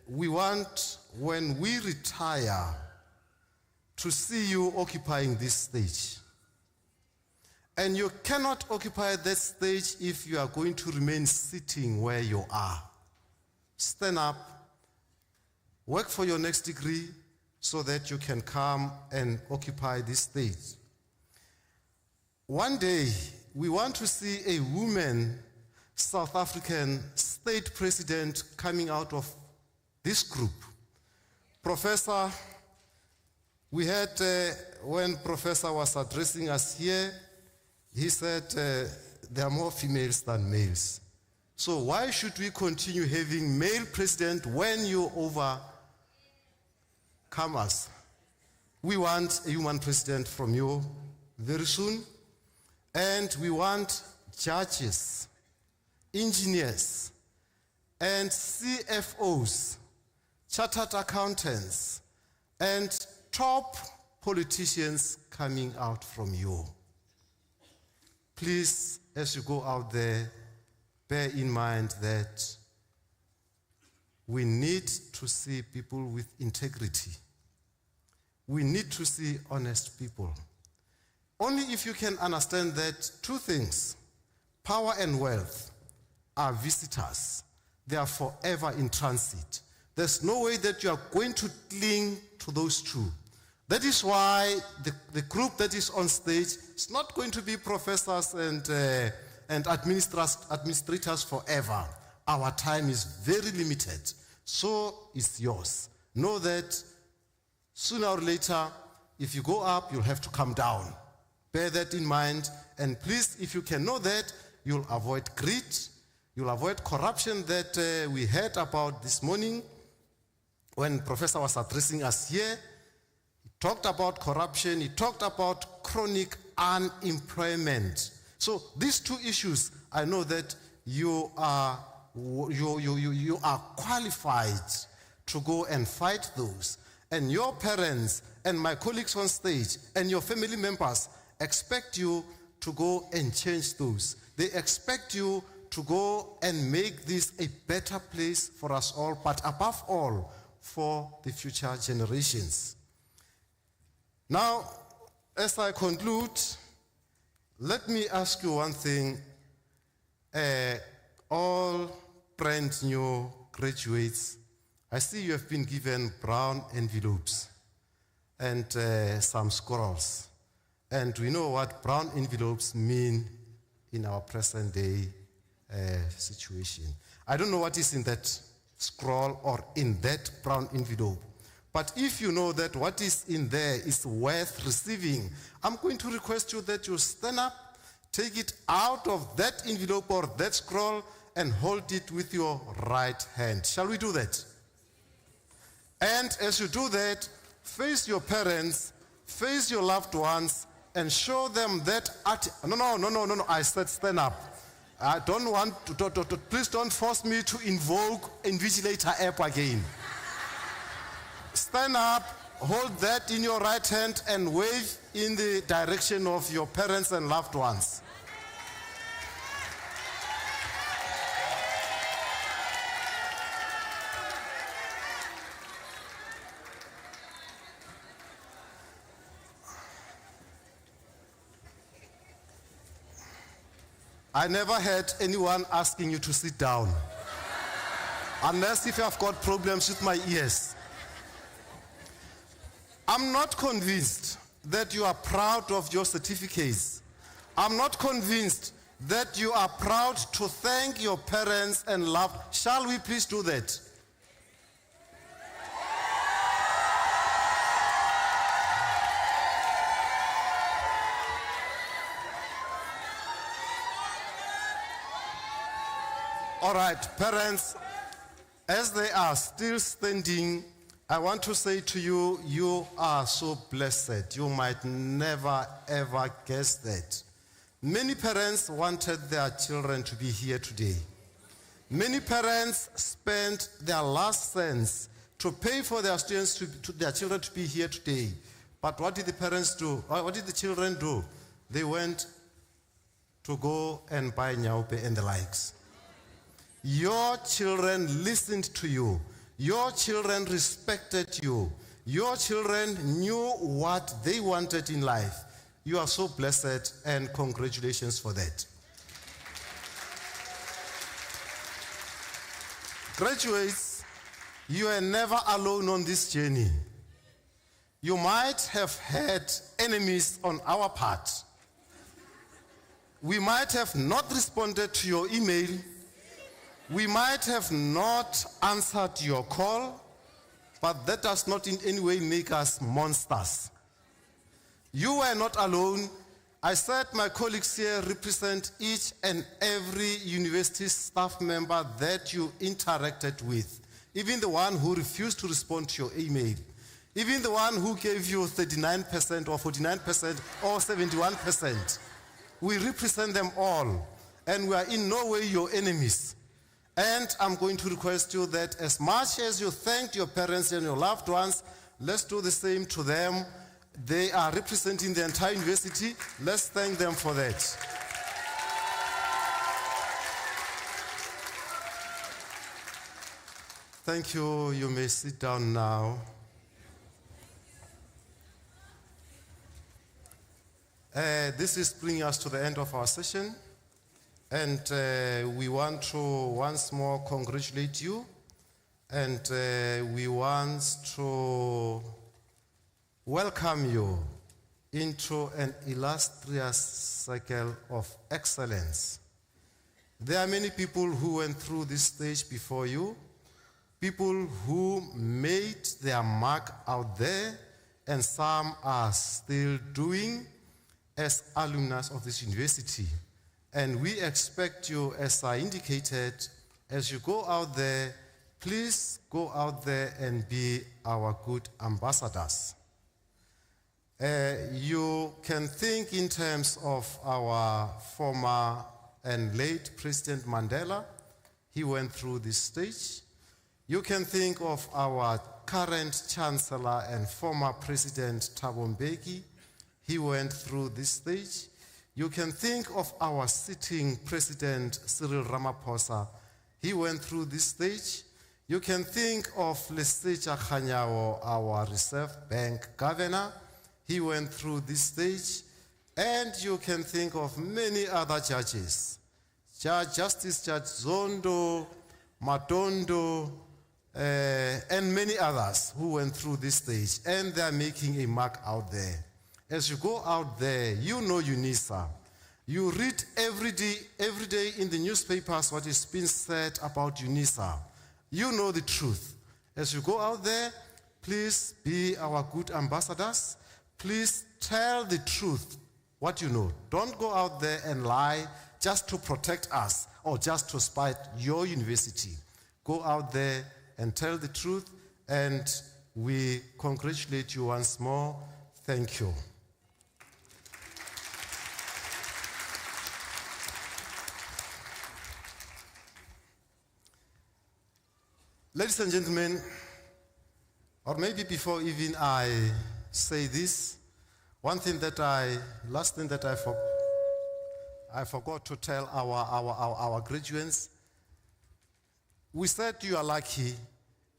we want, when we retire, to see you occupying this stage. And you cannot occupy that stage if you are going to remain sitting where you are. Stand up, work for your next degree so that you can come and occupy this stage. One day, we want to see a woman, South African state president, coming out of this group. Professor, we had, when Professor was addressing us here, he said there are more females than males. So why should we continue having male president when you overcome us? We want a woman president from you very soon. And we want judges, engineers, and CFOs, chartered accountants, and top politicians coming out from you. Please, as you go out there, bear in mind that we need to see people with integrity. We need to see honest people. Only if you can understand that two things, power and wealth, are visitors. They are forever in transit. There's no way that you are going to cling to those two. That is why the group that is on stage is not going to be professors and administrators forever. Our time is very limited. So is yours. Know that sooner or later, if you go up, you'll have to come down. Bear that in mind. And please, if you can know that, you'll avoid greed. You'll avoid corruption that we heard about this morning when Professor was addressing us here. He talked about corruption. He talked about chronic unemployment. So these two issues, I know that you are qualified to go and fight those. And your parents and my colleagues on stage and your family members expect you to go and change those. They expect you to go and make this a better place for us all, but above all, for the future generations. Now, as I conclude, let me ask you one thing. All brand new graduates, I see you have been given brown envelopes and some scrolls. And we know what brown envelopes mean in our present day situation. I don't know what is in that scroll or in that brown envelope. But if you know that what is in there is worth receiving, I'm going to request you that you stand up, take it out of that envelope or that scroll and hold it with your right hand. Shall we do that? And as you do that, face your parents, face your loved ones, and show them that no, I said stand up. I don't want to please don't force me to invoke Invigilator app again. Stand up, hold that in your right hand and wave in the direction of your parents and loved ones. I never had anyone asking you to sit down. Unless if you have got problems with my ears. I'm not convinced that you are proud of your certificates. I'm not convinced that you are proud to thank your parents and love. Shall we please do that? All right, parents, as they are still standing, I want to say to you, you are so blessed. You might never ever guess that. Many parents wanted their children to be here today. Many parents spent their last cents to pay for their students, their children to be here today. But what did the parents do? What did the children do? They went to go and buy nyaupe and the likes. Your children listened to you. Your children respected you. Your children knew what they wanted in life. You are so blessed, and congratulations for that. Graduates, you are never alone on this journey. You might have had enemies on our part. We might have not responded to your email. We might have not answered your call, but that does not in any way make us monsters. You were not alone. I said my colleagues here represent each and every university staff member that you interacted with, even the one who refused to respond to your email, even the one who gave you 39% or 49% or 71%. We represent them all, and we are in no way your enemies. And I'm going to request you that as much as you thanked your parents and your loved ones, let's do the same to them. They are representing the entire university. Let's thank them for that. Thank you. You may sit down now. This is bringing us to the end of our session. And we want to once more congratulate you. And we want to welcome you into an illustrious cycle of excellence. There are many people who went through this stage before you, people who made their mark out there, and some are still doing as alumnus of this university. And we expect you, as I indicated, as you go out there, please go out there and be our good ambassadors. You can think in terms of our former and late President Mandela. He went through this stage. You can think of our current Chancellor and former President Thabo Mbeki. He went through this stage. You can think of our sitting President Cyril Ramaphosa. He went through this stage. You can think of Lesetja Khanyawo, our Reserve Bank Governor. He went through this stage. And you can think of many other judges. Justice Judge Zondo, Matondo, and many others who went through this stage. And they're making a mark out there. As you go out there, you know Unisa. You read every day in the newspapers what is being said about Unisa. You know the truth. As you go out there, please be our good ambassadors. Please tell the truth, what you know. Don't go out there and lie just to protect us or just to spite your university. Go out there and tell the truth, and we congratulate you once more. Thank you. Ladies and gentlemen, or maybe before even I say this, last thing that I forgot to tell our graduates. We said you are lucky.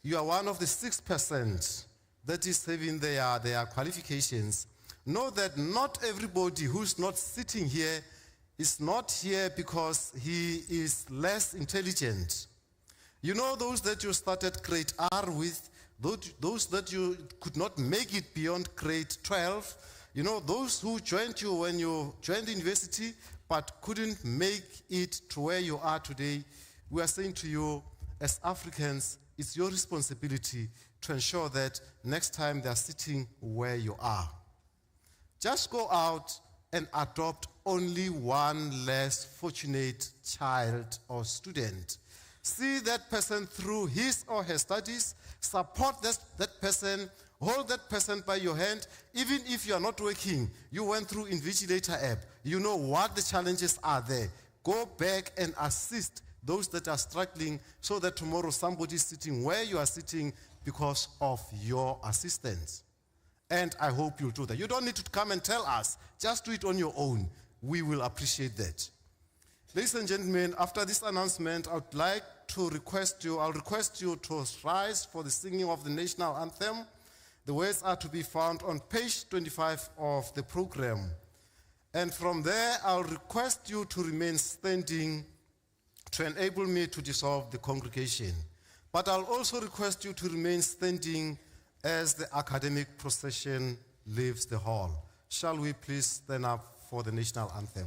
You are one of the 6% that is having their qualifications. Know that not everybody who's not sitting here is not here because he is less intelligent. You know those that you started grade R with, those that you could not make it beyond grade 12, you know, those who joined you when you joined the university but couldn't make it to where you are today. We are saying to you, as Africans, it's your responsibility to ensure that next time they are sitting where you are. Just go out and adopt only one less fortunate child or student. See that person through his or her studies, support that person, hold that person by your hand. Even if you are not working, you went through Invigilator app, you know what the challenges are there. Go back and assist those that are struggling so that tomorrow somebody is sitting where you are sitting because of your assistance. And I hope you'll do that. You don't need to come and tell us, just do it on your own. We will appreciate that. Ladies and gentlemen, after this announcement, I would like to request you to rise for the singing of the national anthem. The words are to be found on page 25 of the program. And from there, I'll request you to remain standing to enable me to dissolve the congregation. But I'll also request you to remain standing as the academic procession leaves the hall. Shall we please stand up for the national anthem?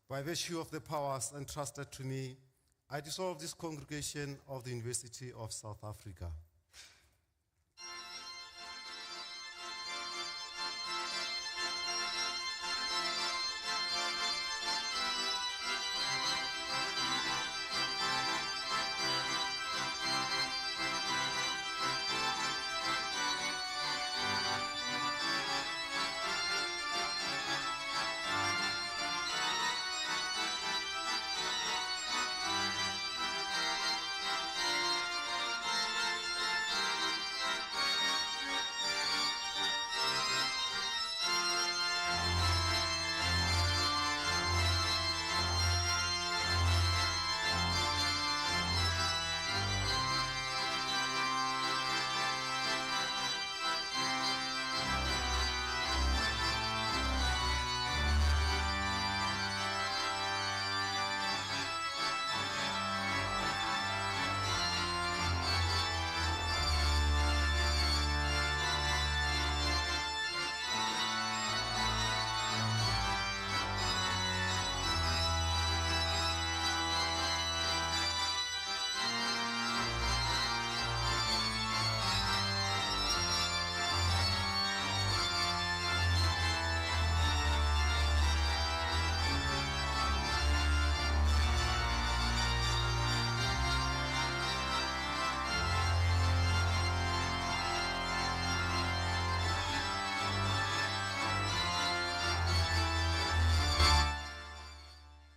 By virtue of the powers entrusted to me, I dissolve this congregation of the University of South Africa.